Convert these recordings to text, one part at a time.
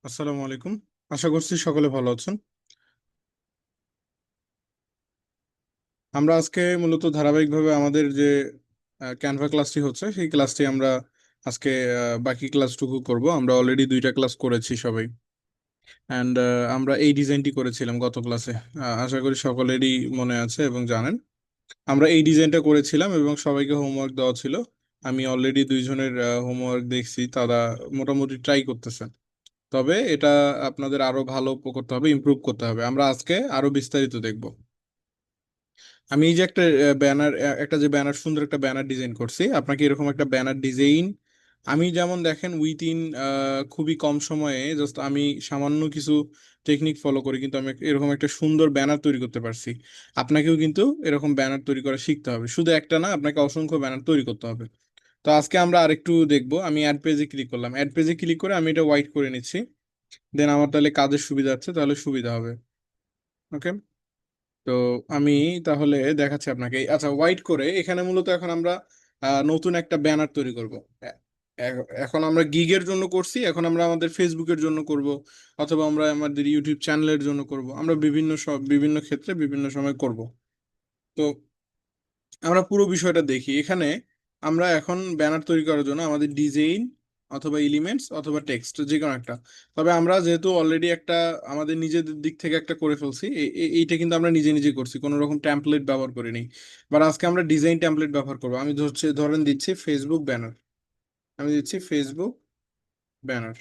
আসসালামু আলাইকুম। আশা করছি সকলে ভালো আছেন। আমরা আজকে মূলত ধারাবাহিকভাবে আমাদের যে ক্যানভা ক্লাসটি হচ্ছে সেই ক্লাসটি আমরা আজকে বাকি ক্লাসটুকু করব। আমরা অলরেডি দুইটা ক্লাস করেছি সবাই, অ্যান্ড আমরা এই ডিজাইনটি করেছিলাম গত ক্লাসে। আশা করি সকলেরই মনে আছে এবং জানেন আমরা এই ডিজাইনটা করেছিলাম এবং সবাইকে হোমওয়ার্ক দেওয়া ছিল। আমি অলরেডি দুইজনের হোমওয়ার্ক দেখছি, তারা মোটামুটি ট্রাই করতেছেন। তবে এটা আপনাদের আরো ভালো করতে হবে, ইমপ্রুভ করতে হবে। আমরা আজকে আরো বিস্তারিত দেখব। আমি এই যে একটা ব্যানার, একটা যে ব্যানার, সুন্দর একটা ব্যানার ডিজাইন করছি, আপনাকে এরকম একটা ব্যানার ডিজাইন আমি যেমন দেখেন উইথিন খুবই কম সময়ে জাস্ট আমি সামান্য কিছু টেকনিক ফলো করি, কিন্তু আমি এরকম একটা সুন্দর ব্যানার তৈরি করতে পারছি। আপনাকেও কিন্তু এরকম ব্যানার তৈরি করা শিখতে হবে, শুধু একটা না, আপনাকে অসংখ্য ব্যানার তৈরি করতে হবে। তো আজকে আমরা আরেকটু দেখবো। আমি অ্যাড পেজে ক্লিক করলাম, অ্যাড পেজে ক্লিক করে আমি এটা হোয়াইট করে নিচ্ছি। দেন আমার তাহলে কাজের সুবিধা আছে, তাহলে সুবিধা হবে। ওকে। তো আমি তাহলে দেখাচ্ছি আপনাকে। আচ্ছা, হোয়াইট করে এখানে মূলত এখন আমরা নতুন একটা ব্যানার তৈরি করব। এখন আমরা গিগের জন্য করছি, এখন আমরা আমাদের ফেসবুকের জন্য করব, অথবা আমরা আমাদের ইউটিউব চ্যানেলের জন্য করব। আমরা বিভিন্ন ক্ষেত্রে বিভিন্ন সময় করব। তো আমরা পুরো বিষয়টা দেখি এখানে। আমরা এখন ব্যানার তৈরি করার জন্য আমাদের ডিজাইন অথবা এলিমেন্টস অথবা টেক্সট যে কোনো একটা। তবে আমরা যেহেতু অলরেডি একটা আমাদের নিজেদের দিক থেকে একটা করে ফেলছি, এইটা কিন্তু আমরা নিজে নিজে করছি, কোনো রকম টেমপ্লেট ব্যবহার করিনি। বাট আজকে আমরা ডিজাইন টেমপ্লেট ব্যবহার করবো। আমি ধরেন দিচ্ছি ফেসবুক ব্যানার। আমি দিচ্ছি ফেসবুক ব্যানার।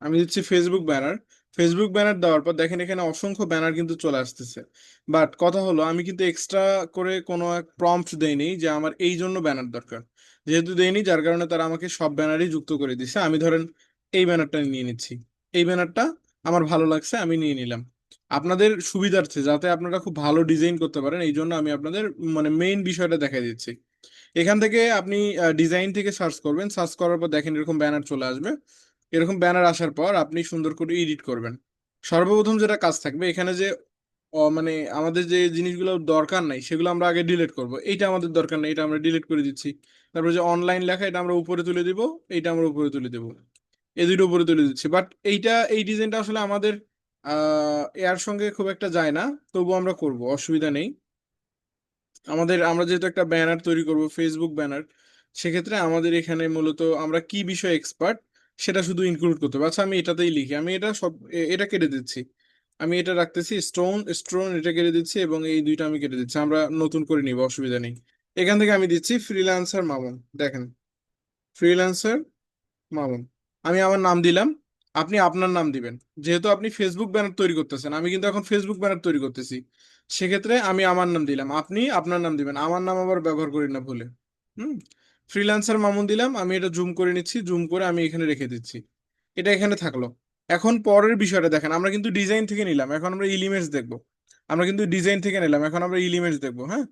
আমি দিচ্ছি ফেসবুক ব্যানার। ফেসবুক ব্যানার দেওয়ার পর দেখেন এখানে অসংখ্য ব্যানার কিন্তু চলে আসতেছে। বাট কথা হলো, আমি কিন্তু এক্সট্রা করে কোনো এক প্রম্পট দেইনি যে আমার এই জন্য ব্যানার দরকার। যেহেতু দেইনি, যার কারণে তারা আমাকে সব ব্যানারই যুক্ত করে দিছে। আমি ধরেন এই ব্যানারটা নিয়ে নিচ্ছি। এই ব্যানারটা আমার ভালো লাগছে, আমি নিয়ে নিলাম। আপনাদের সুবিধার্থে যাতে আপনারা খুব ভালো ডিজাইন করতে পারেন, এই জন্য আমি আপনাদের মানে মেইন বিষয়টা দেখাই দিচ্ছি। এখান থেকে আপনি ডিজাইন থেকে সার্চ করবেন, সার্চ করার পর দেখেন এরকম ব্যানার চলে আসবে। এরকম ব্যানার আসার পর আপনি সুন্দর করে এডিট করবেন। সর্বপ্রথম যেটা কাজ থাকবে এখানে যে মানে আমাদের যে জিনিসগুলো দরকার নাই সেগুলো আমরা আগে ডিলিট করব। এইটা আমাদের দরকার নেই, এটা আমরা ডিলিট করে দিচ্ছি। তারপরে যে অনলাইন লেখা, এটা আমরা উপরে তুলে দিব, এইটা আমরা উপরে তুলে দেব। এই দুটো উপরে তুলে দিচ্ছি। বাট এই ডিজাইনটা আসলে আমাদের এর সঙ্গে খুব একটা যায় না, তবু আমরা করব, অসুবিধা নেই। আমরা যেহেতু একটা ব্যানার তৈরি করব, ফেসবুক ব্যানার, সেক্ষেত্রে আমাদের এখানে মূলত আমরা কি বিষয়ে এক্সপার্ট সেটা শুধু ইনক্লুড করতে হবে। আচ্ছা, আমি এটাতেই লিখি, আমি এটা সব এটা কেটে দিচ্ছি। আমি এটা রাখতেছি স্টোন স্টোন, এটা কেটে দিচ্ছি এবং এই দুইটা আমি কেটে দিচ্ছি, আমরা নতুন করে নিব, অসুবিধা নেই। এখান থেকে আমি দিচ্ছি ফ্রিল্যান্সার মামুন। দেখেন, ফ্রিল্যান্সার মামুন, আমি আমার নাম দিলাম। আপনি আপনার নাম দিবেন। যেহেতু আপনি ফেসবুক ব্যানার তৈরি করতেছেন, আমি কিন্তু এখন ফেসবুক ব্যানার তৈরি করতেছি, সেক্ষেত্রে আমি আমার নাম দিলাম, আপনি আপনার নাম দিবেন। আমার নাম আবার ব্যবহার করি না ভুলে। হুম। ফ্রিল্যান্সার মামুন দিলাম। আমি এটা জুম করে নিচ্ছি, জুম করে আমি এখানে রেখে দিচ্ছি। এটা এখানে থাকলো। এখন পরের বিষয়টা দেখেন, আমরা কিন্তু ডিজাইন থেকে নিলাম, এখন আমরা এলিমেন্টস দেখবো। আমরা কিন্তু ডিজাইন থেকে নিলাম, এখন আমরা এলিমেন্টস দেখবো। হ্যাঁ,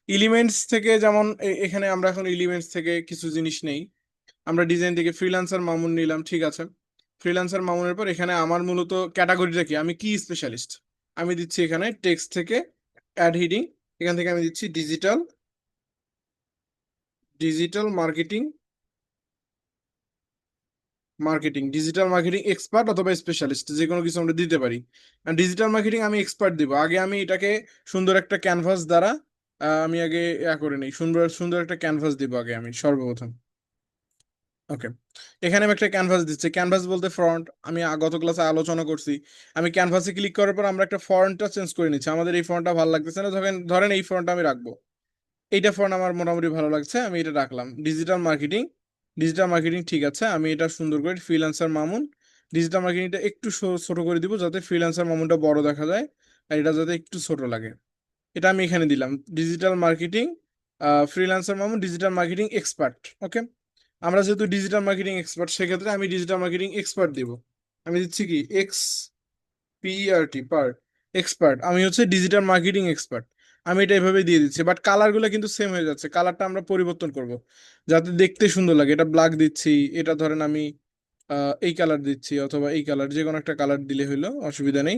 এলিমেন্টস থেকে যেমন এখানে আমরা এখন এলিমেন্টস থেকে কিছু জিনিস নেই। আমরা ডিজাইন থেকে ফ্রিল্যান্সার মামুন নিলাম, ঠিক আছে। ফ্রিল্যান্সার মামুনের পর এখানে আমার মূলত ক্যাটাগরিটা কি, আমি কি স্পেশালিস্ট। আমি দিচ্ছি এখানে টেক্সট থেকে অ্যাড হিডিং। এখান থেকে আমি দিচ্ছি digital digital marketing digital marketing expert অথবা স্পেশালিস্ট, যে কোনো কিছু আমরা দিতে পারি। ডিজিটাল মার্কেটিং আমি এক্সপার্ট দিব। আগে আমি এটাকে সুন্দর একটা ক্যানভাস দ্বারা আমি আগে করে নিই, সুন্দর সুন্দর একটা ক্যানভাস দিব আগে আমি সর্বপ্রথম। ওকে। এখানে আমি একটা ক্যানভাস দিচ্ছি। ক্যানভাস বলতে ফ্রন্ট, আমি গত ক্লাসে আলোচনা করছি। আমি ক্যানভাসে ক্লিক করার পর আমরা একটা ফন্টটা চেঞ্জ করে নিচ্ছি। আমাদের এই ফন্টটা ভালো লাগতেছে না, ধরেন ধরেন এই ফন্টটা আমি রাখবো। এইটা ফন্ট আমার মোটামুটি ভালো লাগছে, আমি এটা রাখলাম। ডিজিটাল মার্কেটিং ঠিক আছে। আমি এটা সুন্দর করে ফ্রিল্যান্সার মামুন, ডিজিটাল মার্কেটিংটা একটু ছোট করে দিব যাতে ফ্রিল্যান্সার মামুনটা বড় দেখা যায়, আর এটা যাতে একটু ছোট লাগে। এটা আমি এখানে দিলাম digital marketing freelancer Mamun digital marketing expert. Okay. আমরা যেহেতু ডিজিটাল মার্কেটিং এক্সপার্ট, সেক্ষেত্রে আমি ডিজিটাল মার্কেটিং এক্সপার্ট দিব। আমি দিচ্ছি কি পার এক্সপার্ট, আমি হচ্ছে ডিজিটাল মার্কেটিং এক্সপার্ট। আমি এটা এভাবে দিয়ে দিচ্ছি, বাট কালারগুলো কিন্তু সেম হয়ে যাচ্ছে। কালারটা আমরা পরিবর্তন করব যাতে দেখতে সুন্দর লাগে। এটা ব্ল্যাক দিচ্ছি, এটা ধরেন আমি এই কালার দিচ্ছি, অথবা এই কালার, যে কোনো একটা কালার দিলে হইলো, অসুবিধা নেই।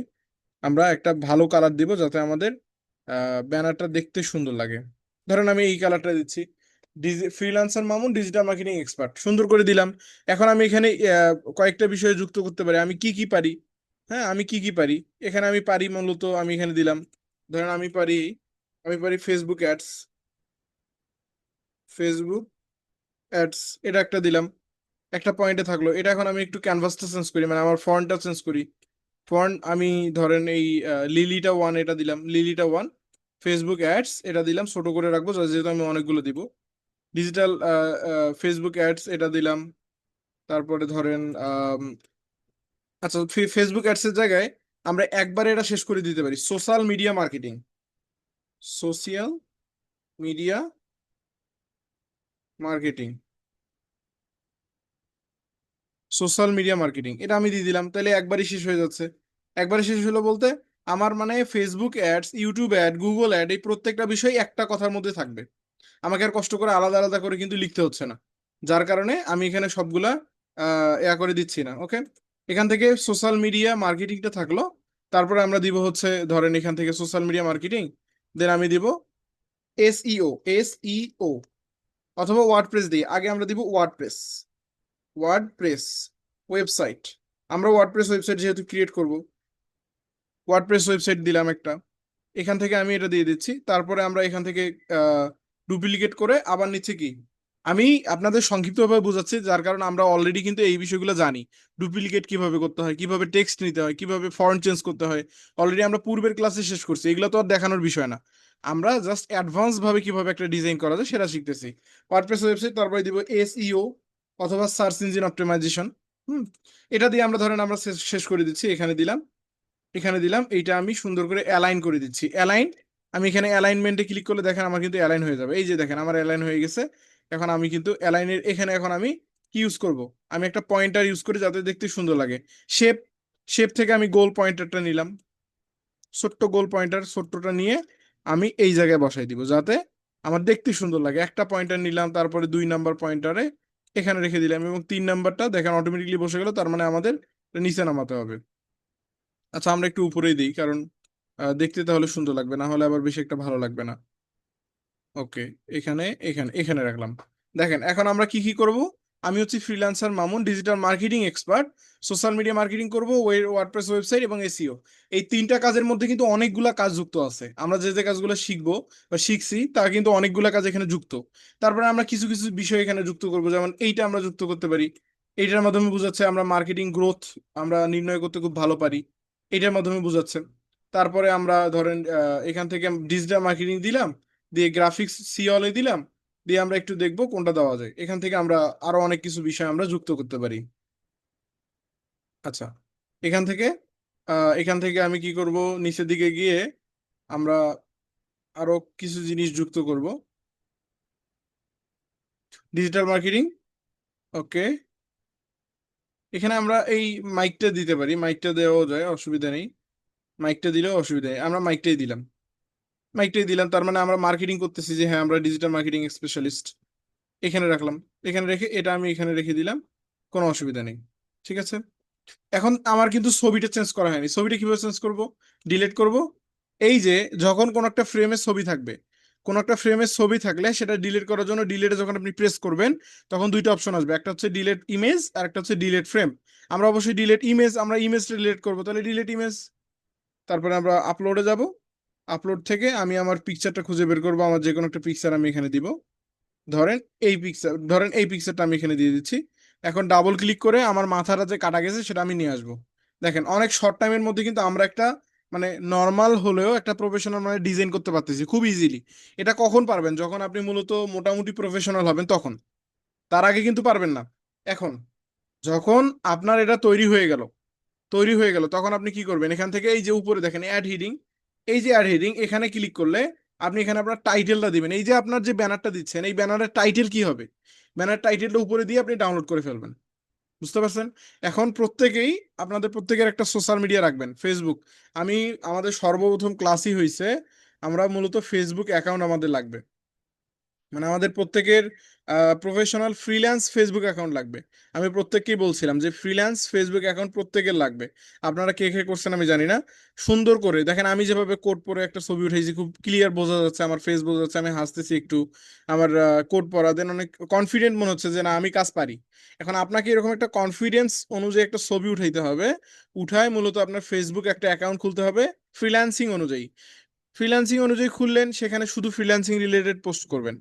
আমরা একটা ভালো কালার দিব যাতে আমাদের ব্যানারটা দেখতে সুন্দর লাগে। ধরেন আমি এই কালারটা দিচ্ছি। Freelancer Mamun digital marketing expert সুন্দর করে দিলাম। এখন আমি এখানে কয়েকটা বিষয়ে যুক্ত করতে পারি, আমি কি কি পারি। হ্যাঁ, আমি কি কি পারি, এখানে আমি পারি মূলত আমি এখানে দিলাম, ধরেন আমি পারি ফেসবুক অ্যাডস। ফেসবুক অ্যাডস এটা একটা দিলাম, একটা পয়েন্টে থাকলো। এটা এখন আমি একটু ক্যানভাসটা চেঞ্জ করি, মানে আমার ফন্টটা চেঞ্জ করি। ফন্ট আমি ধরেন এই লিলিটা ওয়ান এটা দিলাম, লিলিটা ওয়ান। ফেসবুক অ্যাডস এটা দিলাম, ছোট করে রাখবো যেহেতু আমি অনেকগুলো দিব। ডিজিটাল ফেসবুক অ্যাডস এটা দিলাম। তারপরে ধরেন আচ্ছা, ফেসবুক অ্যাডস এর জায়গায় আমরা একবারে এটা শেষ করে দিতে পারি, social media marketing. Social media marketing, social media marketing এটা আমি দিয়ে দিলাম, তাহলে একবারই শেষ হয়ে যাচ্ছে। একবারে শেষ হলো বলতে আমার মানে Facebook ads, YouTube add, Google ad, এই প্রত্যেকটা বিষয় একটা কথার মধ্যে থাকবে। আমাকে আর কষ্ট করে আলাদা আলাদা করে কিন্তু লিখতে হচ্ছে না, যার কারণে আমি এখানে সবগুলা ইয়া করে দিচ্ছি না। ওকে, এখান থেকে সোশ্যাল মিডিয়া মার্কেটিংটা থাকলো। তারপরে আমরা দিব হচ্ছে ধরেন এখান থেকে সোশ্যাল মিডিয়া মার্কেটিং, দেন আমি দিব এসইও, এসইও অথবা ওয়ার্ডপ্রেস দিই। আগে আমরা দিব ওয়ার্ডপ্রেস, ওয়ার্ডপ্রেস ওয়েবসাইট। আমরা ওয়ার্ডপ্রেস ওয়েবসাইট যেহেতু ক্রিয়েট করব, ওয়ার্ডপ্রেস ওয়েবসাইট দিলাম একটা। এখান থেকে আমি এটা দিয়ে দিচ্ছি। তারপরে আমরা এখান থেকে ডুপ্লিকেট করে আবার নিচ্ছে কি, আমি আপনাদের সংক্ষিপ্তভাবে বোঝাচ্ছি, যার কারণে আমরা অলরেডি কিন্তু এই বিষয়গুলো জানি। ডুপ্লিকেট কিভাবে করতে হয়, কিভাবে টেক্সট নিতে হয়, কিভাবে ফন্ট চেঞ্জ করতে হয়, অলরেডি আমরা পূর্বের ক্লাসে শেষ করছি। এগুলো তো আর দেখানোর বিষয় না, আমরা জাস্ট অ্যাডভান্স ভাবে কিভাবে একটা ডিজাইন করা যায় সেটা শিখতেছি। ওয়ার্ডপ্রেস ওয়েবসাইট, তারপরে দিব এসইও অথবা সার্চ ইঞ্জিন অপটিমাইজেশন। হুম, এটা দিয়ে আমরা ধরেন আমরা শেষ শেষ করে দিচ্ছি। এখানে দিলাম, এখানে দিলাম, এইটা আমি সুন্দর করে অ্যালাইন করে দিচ্ছি। অ্যালাইন, আমি এখানে অ্যালাইনমেন্টে ক্লিক করলে দেখেন আমার কিন্তু অ্যালাইন হয়ে যাবে। এই যে দেখেন আমার অ্যালাইন হয়ে গেছে। এখন আমি কিন্তু অ্যালাইনের এখানে এখন আমি কি ইউজ করব, আমি একটা পয়েন্টার ইউজ করি যাতে দেখতে সুন্দর লাগে। শেপ, শেপ থেকে আমি গোল পয়েন্টারটা নিলাম, ছোট্ট গোল পয়েন্টার ছোট্টটা নিয়ে আমি এই জায়গায় বসাই দিব যাতে আমার দেখতে সুন্দর লাগে। একটা পয়েন্টার নিলাম, তারপরে 2 নাম্বার পয়েন্টারে এখানে রেখে দিলাম, এবং 3 নাম্বারটা দেখেন অটোমেটিকলি বসে গেল, তার মানে আমাদের এটা নিচে নামাতে হবে। আচ্ছা, আমরা একটু উপরেই দিই, কারণ দেখতে তাহলে সুন্দর লাগবে, না হলে আবার বেশি একটা ভালো লাগবে না। ওকে, এখানে এখানে এখানে রাখলাম। দেখেন এখন আমরা কি কি করব, আমি হচ্ছি freelancer Mamun digital marketing expert. Social media marketing করব, ওয়ার্ডপ্রেস ওয়েবসাইট এবং এসইও। এই তিনটা কাজের মধ্যে কিন্তু অনেকগুলা কাজ যুক্ত আছে, আমরা যে যে কাজগুলো শিখবো বা শিখছি তা কিন্তু অনেকগুলা কাজ এখানে যুক্ত। তারপরে আমরা কিছু কিছু বিষয় এখানে যুক্ত করব, যেমন এইটা আমরা যুক্ত করতে পারি। এইটার মাধ্যমে বোঝাচ্ছে আমরা মার্কেটিং গ্রোথ আমরা নির্ণয় করতে খুব ভালো পারি, এটার মাধ্যমে বোঝাচ্ছে। তারপরে আমরা ধরেন এখান থেকে ডিজিটাল মার্কেটিং দিলাম, দিয়ে গ্রাফিক্স সিওলে দিলাম, দিয়ে আমরা একটু দেখবো কোনটা দেওয়া যায়। এখান থেকে আমরা আরো অনেক কিছু বিষয় আমরা যুক্ত করতে পারি। আচ্ছা, এখান থেকে এখান থেকে আমি কি করব, নিচের দিকে গিয়ে আমরা আরো কিছু জিনিস যুক্ত করব। ডিজিটাল মার্কেটিং, ওকে, এখানে আমরা এই মাইকটা দিতে পারি, মাইকটা দেওয়া যায়, অসুবিধা নেই। মাইকটা দিলেও অসুবিধা নেই, আমরা মাইকটাই দিলাম। মাইকটাই দিলাম, তার মানে আমরা মার্কেটিং করতেছি যে হ্যাঁ আমরা ডিজিটাল মার্কেটিং স্পেশালিস্ট। এখানে রাখলাম, এখানে রেখে এটা আমি এখানে রেখে দিলাম, কোনো অসুবিধা নেই। ঠিক আছে, এখন আমার কিন্তু ছবিটা চেঞ্জ করা হয়নি। ছবিটা কিভাবে চেঞ্জ করব, ডিলিট করব। এই যে যখন কোন একটা ফ্রেমে ছবি থাকবে, কোন একটা ফ্রেমে ছবি থাকলে সেটা ডিলিট করার জন্য ডিলিটে যখন আপনি প্রেস করবেন তখন দুইটা অপশন আসবে, একটা হচ্ছে ডিলিট ইমেজ আর একটা হচ্ছে ডিলিট ফ্রেম। আমরা অবশ্যই ডিলিট ইমেজ, আমরা ইমেজটা ডিলিট করবো, তাহলে ডিলিট ইমেজ। তারপরে আমরা আপলোডে যাব, আপলোড থেকে আমি আমার পিকচারটা খুঁজে বের করবো, আমার যে কোনো একটা পিকচার আমি এখানে দিব। ধরেন এই পিকচার, ধরেন এই পিকচারটা আমি এখানে দিয়ে দিচ্ছি। এখন ডাবল ক্লিক করে আমার মাথাটা যে কাটা গেছে সেটা আমি নিয়ে আসবো। দেখেন অনেক শর্ট টাইমের মধ্যে কিন্তু আমরা একটা মানে নর্মাল হলেও একটা প্রফেশনাল মানে ডিজাইন করতে পারতেছি খুব ইজিলি। এটা কখন পারবেন, যখন আপনি মূলত মোটামুটি প্রফেশনাল হবেন তখন, তার আগে কিন্তু পারবেন না। এখন যখন আপনার এটা তৈরি হয়ে গেল, তৈরি হয়ে গেল তখন আপনি কি করবেন, এখান থেকে এই যে উপরে দেখেন অ্যাড হিডিং, এই যে অ্যাড হিডিং এখানে ক্লিক করলে আপনি এখানে আপনার টাইটেলটা দিবেন। এই যে আপনার যে ব্যানারটা দিচ্ছেন এই ব্যানারের টাইটেল কি হবে, ব্যানার টাইটেলটা উপরে দিয়ে আপনি ডাউনলোড করে ফেলবেন। বুঝতে পারছেন? এখন প্রত্যেকেই আপনাদের প্রত্যেকের একটা সোশ্যাল মিডিয়া রাখবেন। ফেসবুক, আমি আমাদের সর্বপ্রথম ক্লাসই হয়েছে আমরা মূলত ফেসবুক অ্যাকাউন্ট আমাদের লাগবে। মানে আমাদের প্রত্যেকের প্রফেশনাল ফ্রিল্যান্স ফেসবুক অ্যাকাউন্ট লাগবে। আমি প্রত্যেককেই বলছিলাম যে ফ্রিল্যান্স ফেসবুক অ্যাকাউন্ট প্রত্যেকের লাগবে। আপনারা কে কে করছেন আমি জানি না। সুন্দর করে দেখেন, আমি যেভাবে কোড পরে একটা ছবি উঠেছি, খুব ক্লিয়ার বোঝা যাচ্ছে, আমার ফেস বোঝা যাচ্ছে, আমি হাসতেছি একটু, আমার কোড পরা দেন অনেক কনফিডেন্ট মনে হচ্ছে যে না আমি কাজ পারি। এখন আপনাকে এরকম একটা কনফিডেন্স অনুযায়ী একটা ছবি উঠাইতে হবে। উঠায় মূলত আপনার ফেসবুক একটা অ্যাকাউন্ট খুলতে হবে ফ্রিল্যান্সিং অনুযায়ী। ফ্রিল্যান্সিং অনুযায়ী খুললেন, সেখানে শুধু ফ্রিল্যান্সিং রিলেটেড পোস্ট করবেন।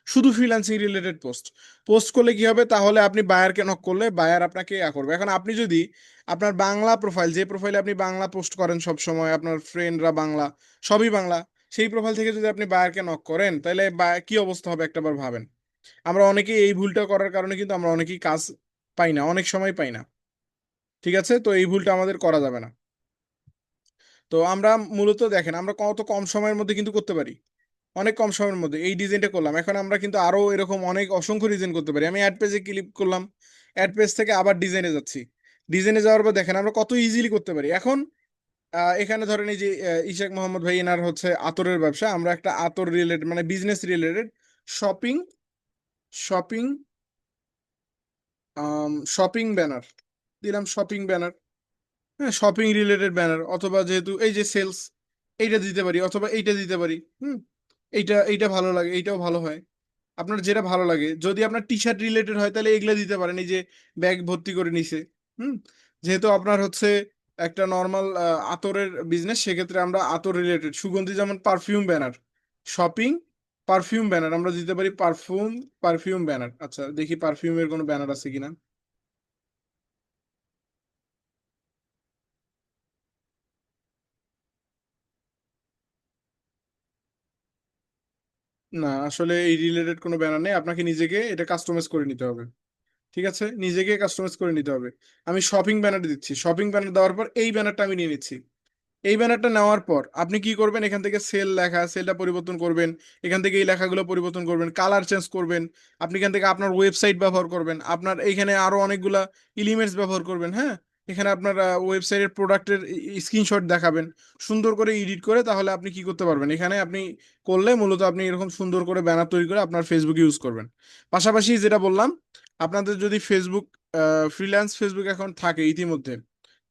শুধু ফ্রিল্যান্সিং রিলেটেড পোস্ট পোস্ট করলে কি হবে, তাহলে আপনি বায়ারকে নক করলে বায়ার আপনাকে করবে। এখন আপনি যদি আপনার বাংলা প্রোফাইল, যে প্রোফাইলে আপনি বাংলা পোস্ট করেন সব সময়, আপনার ফ্রেন্ডরা বাংলা, সবই বাংলা, সেই প্রোফাইল থেকে যদি আপনি বায়ারকে নক করেন, তাহলে কি অবস্থা হবে একটাবার ভাবেন। আমরা অনেকেই এই ভুলটা করার কারণে কিন্তু আমরা অনেকেই কাজ পাই না, অনেক সময় পাই না। ঠিক আছে, তো এই ভুলটা আমাদের করা যাবে না। তো আমরা মূলত দেখেন, আমরা কত কম সময়ের মধ্যে কিন্তু করতে পারি। অনেক কম সময়ের মধ্যে এই ডিজাইনটা করলাম, এখন আমরা কিন্তু আরো এরকম অনেক অসংখ্য ডিজাইন করতে পারি। আমি অ্যাড পেজে ক্লিক করলাম, অ্যাড পেজ থেকে আবার ডিজাইনে যাচ্ছি। ডিজাইনে যাওয়ার পর দেখেন আমরা কত ইজিলি করতে পারি। এখন এখানে ধরেন এই যে ইশাক মোহাম্মদ ভাই, এনার হচ্ছে আতরের ব্যবসা, আমরা একটা আতর রিলেটেড মানে business related shopping shopping shopping banner দিলাম, শপিং ব্যানার। হ্যাঁ, শপিং রিলেটেড ব্যানার, অথবা যেহেতু এই যে সেলস, এইটা দিতে পারি, অথবা এইটা দিতে পারি। হুম, এইটা এইটা ভালো লাগে, এইটাও ভালো হয়। আপনার যেটা ভালো লাগে, যদি আপনার টি শার্ট রিলেটেড হয় তাহলে এগুলা দিতে পারেন, এই যে ব্যাগ ভর্তি করে নিছে। হুম, যেহেতু আপনার হচ্ছে একটা নর্মাল আতরের বিজনেস, সেক্ষেত্রে আমরা আতর রিলেটেড সুগন্ধি, যেমন perfume banner, shopping perfume banner আমরা দিতে পারি, পারফিউম ব্যানার। আচ্ছা, দেখি পারফিউমের কোনো ব্যানার আছে কিনা। না, আসলে এই রিলেটেড কোনো ব্যানার নেই, আপনাকে নিজেকে এটা কাস্টমাইজ করে নিতে হবে। ঠিক আছে, নিজেকে কাস্টমাইজ করে নিতে হবে। আমি শপিং ব্যানার দিচ্ছি, শপিং ব্যানার দেওয়ার পর এই ব্যানারটা আমি নিয়ে নিচ্ছি। এই ব্যানারটা নেওয়ার পর আপনি কি করবেন, এখান থেকে সেল লেখা, সেলটা পরিবর্তন করবেন। এখান থেকে এই লেখাগুলো পরিবর্তন করবেন, কালার চেঞ্জ করবেন। আপনি এখান থেকে আপনার ওয়েবসাইট ব্যবহার করবেন, আপনার এইখানে আরো অনেকগুলা এলিমেন্টস ব্যবহার করবেন। হ্যাঁ, এখানে আপনার ওয়েবসাইটের প্রোডাক্টের স্ক্রিনশট দেখাবেন, সুন্দর করে এডিট করে। তাহলে আপনি কি করতে পারবেন, এখানে আপনি করলে মূলত আপনি এরকম সুন্দর করে ব্যানার তৈরি করে আপনার ফেসবুক ইউজ করবেন। পাশাপাশি যেটা বললাম, আপনাদের যদি ফেসবুক ফ্রিল্যান্স ফেসবুক অ্যাকাউন্ট থাকে ইতিমধ্যে,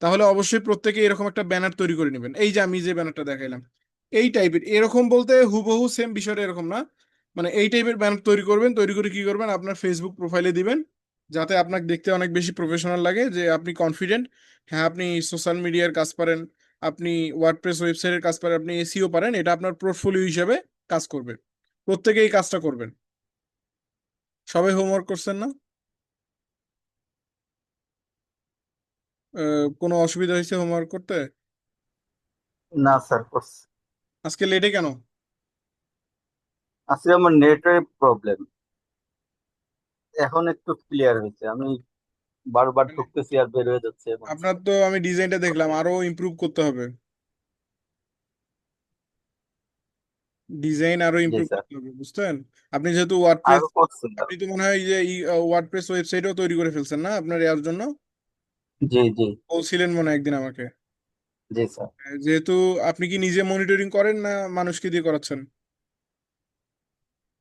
তাহলে অবশ্যই প্রত্যেকে এরকম একটা ব্যানার তৈরি করে নেবেন। এই যে আমি যে ব্যানারটা দেখাইলাম, এই টাইপের, এরকম বলতে হুবহু সেম বিষয়টা এরকম না, মানে এই টাইপের ব্যানার তৈরি করবেন। তৈরি করে কি করবেন, আপনার ফেসবুক প্রোফাইলে দিবেন, যাতে আপনাকে দেখতে অনেক বেশি প্রফেশনাল লাগে, যে আপনি কনফিডেন্ট। হ্যাঁ, আপনি সোশ্যাল মিডিয়ার কাজ পারেন, আপনি ওয়ার্ডপ্রেস ওয়েবসাইটের কাজ পারেন, আপনি এসিও পারেন, এটা আপনার পোর্টফোলিও হিসেবে কাজ করবে। প্রত্যেকে এই কাজটা করবেন। সবাই হোমওয়ার্ক করছেন না? কোনো অসুবিধা হয়েছে হোমওয়ার্ক করতে? না স্যার, করছি। আজকে লেটে কেন? আজকে আমার নেটের প্রবলেম, এখন একটু ক্লিয়ার হয়েছে। আমি বারবার মানে ঢুকতেছি আর বের হয়ে যাচ্ছে এমন আপনার তো আমি ডিজাইনটা দেখলাম, আরো ইমপ্রুভ করতে হবে। ডিজাইন আরো জি ইমপ্রুভ স্যার, করতে হবে, বুঝছেন? আপনি যেহেতু ওয়ার্ডপ্রেস, আরো করছি স্যার। আপনি তো মনে হয় যে ওয়ার্ডপ্রেস ওয়েবসাইটও তৈরি করে ফেলছেন না আপনার এর জন্য? জি জি। বলছিলেন মনে হয় একদিন আমাকে। জি স্যার। যেহেতু আপনি কি নিজে মনিটরিং করেন না মানুষকে দিয়ে করাচ্ছেন?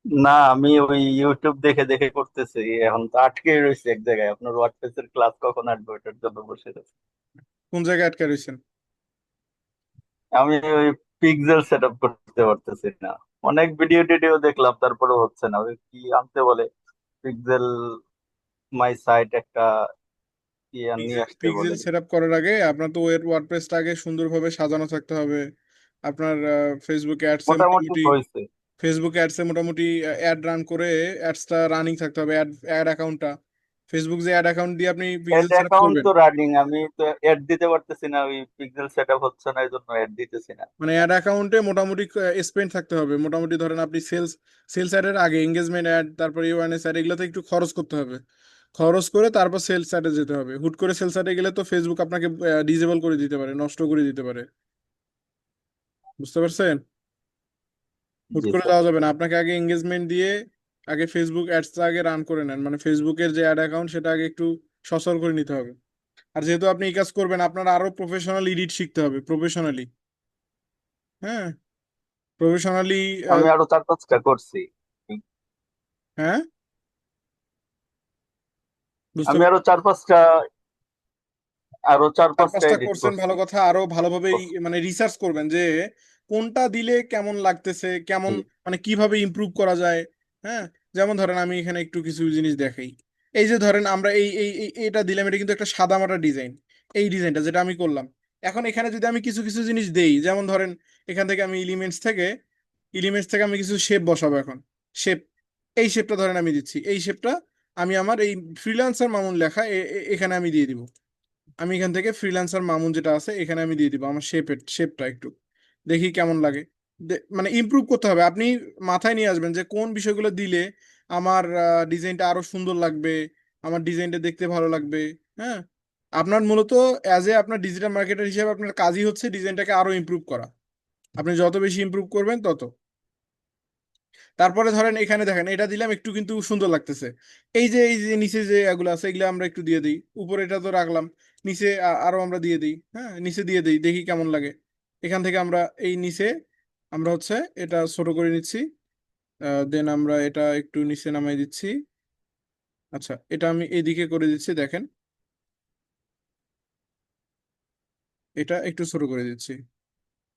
না, আমি ওই ইউটিউব দেখে দেখে করতেছি। এখন তো আটকে রয়েছে এক জায়গায়, আপনার ওয়ার্ডপ্রেস এর ক্লাস কখন আসবে ওটার জন্য বসে রয়েছে। কোন জায়গায় আটকে রয়েছেন? আমি ওই পিক্সেল সেট আপ করতে পারতেছি না। অনেক ভিডিও টিডিও দেখলাম, তারপরে হচ্ছে না। ওই কি আনতে বলে, পিক্সেল মাই সাইট একটা কি আর নিয়ে পিক্সেল আসতে পিক্সেল বলে। সেট আপ করার আগে আপনার তো ওয়ার্ডপ্রেসটা আগে সুন্দরভাবে সাজানো থাকতে হবে। আপনার ফেসবুকে অ্যাডসে মোটামুটি মোটামুটি, হয়েছে। ফেসবুকে অ্যাডসে মোটামুটি অ্যাড রান করে অ্যাডসটা রানিং থাকতে হবে, অ্যাড অ্যাড অ্যাকাউন্টটা। ফেসবুক যে অ্যাড অ্যাকাউন্ট দিয়ে আপনি ad pixel set up account করবেন, তো রানিং, আমি তো এড দিতে পারতেছি না, ওই পিক্সেল সেট আপ হচ্ছে না, এই জন্য এড দিতেছি না। মানে অ্যাড অ্যাকাউন্টে মোটামুটি স্পেন্ড থাকতে হবে। মোটামুটি ধরেন আপনি সেলস সেলস অ্যাডের আগে এঙ্গেজমেন্ট অ্যাড, তারপরে ইউএনএস অ্যাড, এগুলোতে একটু খরচ করতে হবে। খরচ করে তারপর সেলস অ্যাডে যেতে হবে। হুট করে সেলস অ্যাডে গেলে তো ফেসবুক আপনাকে ডিজেবল করে দিতে পারে, নষ্ট করে দিতে পারে। বুঝতে পারছেন? হুট জি করে স্যার। যাওয়া যাবে না, আপনাকে আগে এঙ্গেজমেন্ট দিয়ে আগে ফেসবুক অ্যাডসটা আগে রান করে নেন, মানে ফেসবুকের যে অ্যাড অ্যাকাউন্ট সেটা আগে একটু সচল করে নিতে হবে। আর যেহেতু আপনি এই কাজ করবেন, আপনার আরো প্রফেশনাল এডিট শিখতে হবে, প্রফেশনালি। হ্যাঁ, প্রফেশনালি। আমি আরো 4-5টা করছি। হ্যাঁ, বুঝতে আমি আরো চার চার পাঁচটা পাঁচটা এডিট করছেন করছি। ভালো কথা, আরো ভালোভাবে মানে রিসার্চ করবেন যে কোনটা দিলে কেমন লাগতেছে, কেমন জি। মানে কিভাবে ইমপ্রুভ করা যায়। হ্যাঁ, যেমন ধরেন আমি এখানে একটু কিছু জিনিস দেখাই। এই যে ধরেন আমরা এটা দিলাম, এটা কিন্তু একটা সাদামাটা ডিজাইন। এই ডিজাইনটা যেটা আমি করলাম, এখন এখানে যদি আমি কিছু কিছু জিনিস দেই, যেমন ধরেন এখান থেকে আমি এলিমেন্টস থেকে আমি কিছু শেপ বসাবো। এখন শেপ, এই শেপটা ধরেন আমি দিচ্ছি, এই শেপটা আমি আমার এই ফ্রিল্যান্সার মামুন লেখা এখানে আমি দিয়ে দিব। আমি এখান থেকে ফ্রিল্যান্সার মামুন যেটা আছে এখানে আমি দিয়ে দিব আমার শেপটা একটু দেখি কেমন লাগে। মানে ইমপ্রুভ করতে হবে, আপনি মাথায় নিয়ে আসবেন যে কোন বিষয়গুলো দিলে আমার ডিজাইনটা আরো সুন্দর লাগবে, আমার ডিজাইনটা দেখতে ভালো লাগবে। হ্যাঁ, আপনার মূলত অ্যাজ এ আপনার ডিজিটাল মার্কেটার হিসেবে আপনার কাজই হচ্ছে ডিজাইনটাকে আরো ইমপ্রুভ করা। আপনি যত বেশি ইমপ্রুভ করবেন তত। তারপরে ধরেন এখানে দেখেন এটা দিলাম, একটু কিন্তু সুন্দর লাগতেছে। এই যে নিচে যে এগুলো আছে এগুলো আমরা একটু দিয়ে দিই, উপরে এটা তো রাখলাম, নিচে আরো আমরা দিয়ে দিই। হ্যাঁ, নিচে দিয়ে দিই দেখি কেমন লাগে। এখান থেকে আমরা এই নিচে আমরা হচ্ছে এটা ছোট করে নিচ্ছি, দেন আমরা এটা একটু নিচে নামাই দিচ্ছি। আচ্ছা, এটা আমি এইদিকে করে দিচ্ছি দেখেন, এটা একটু ছোট করে দিচ্ছি।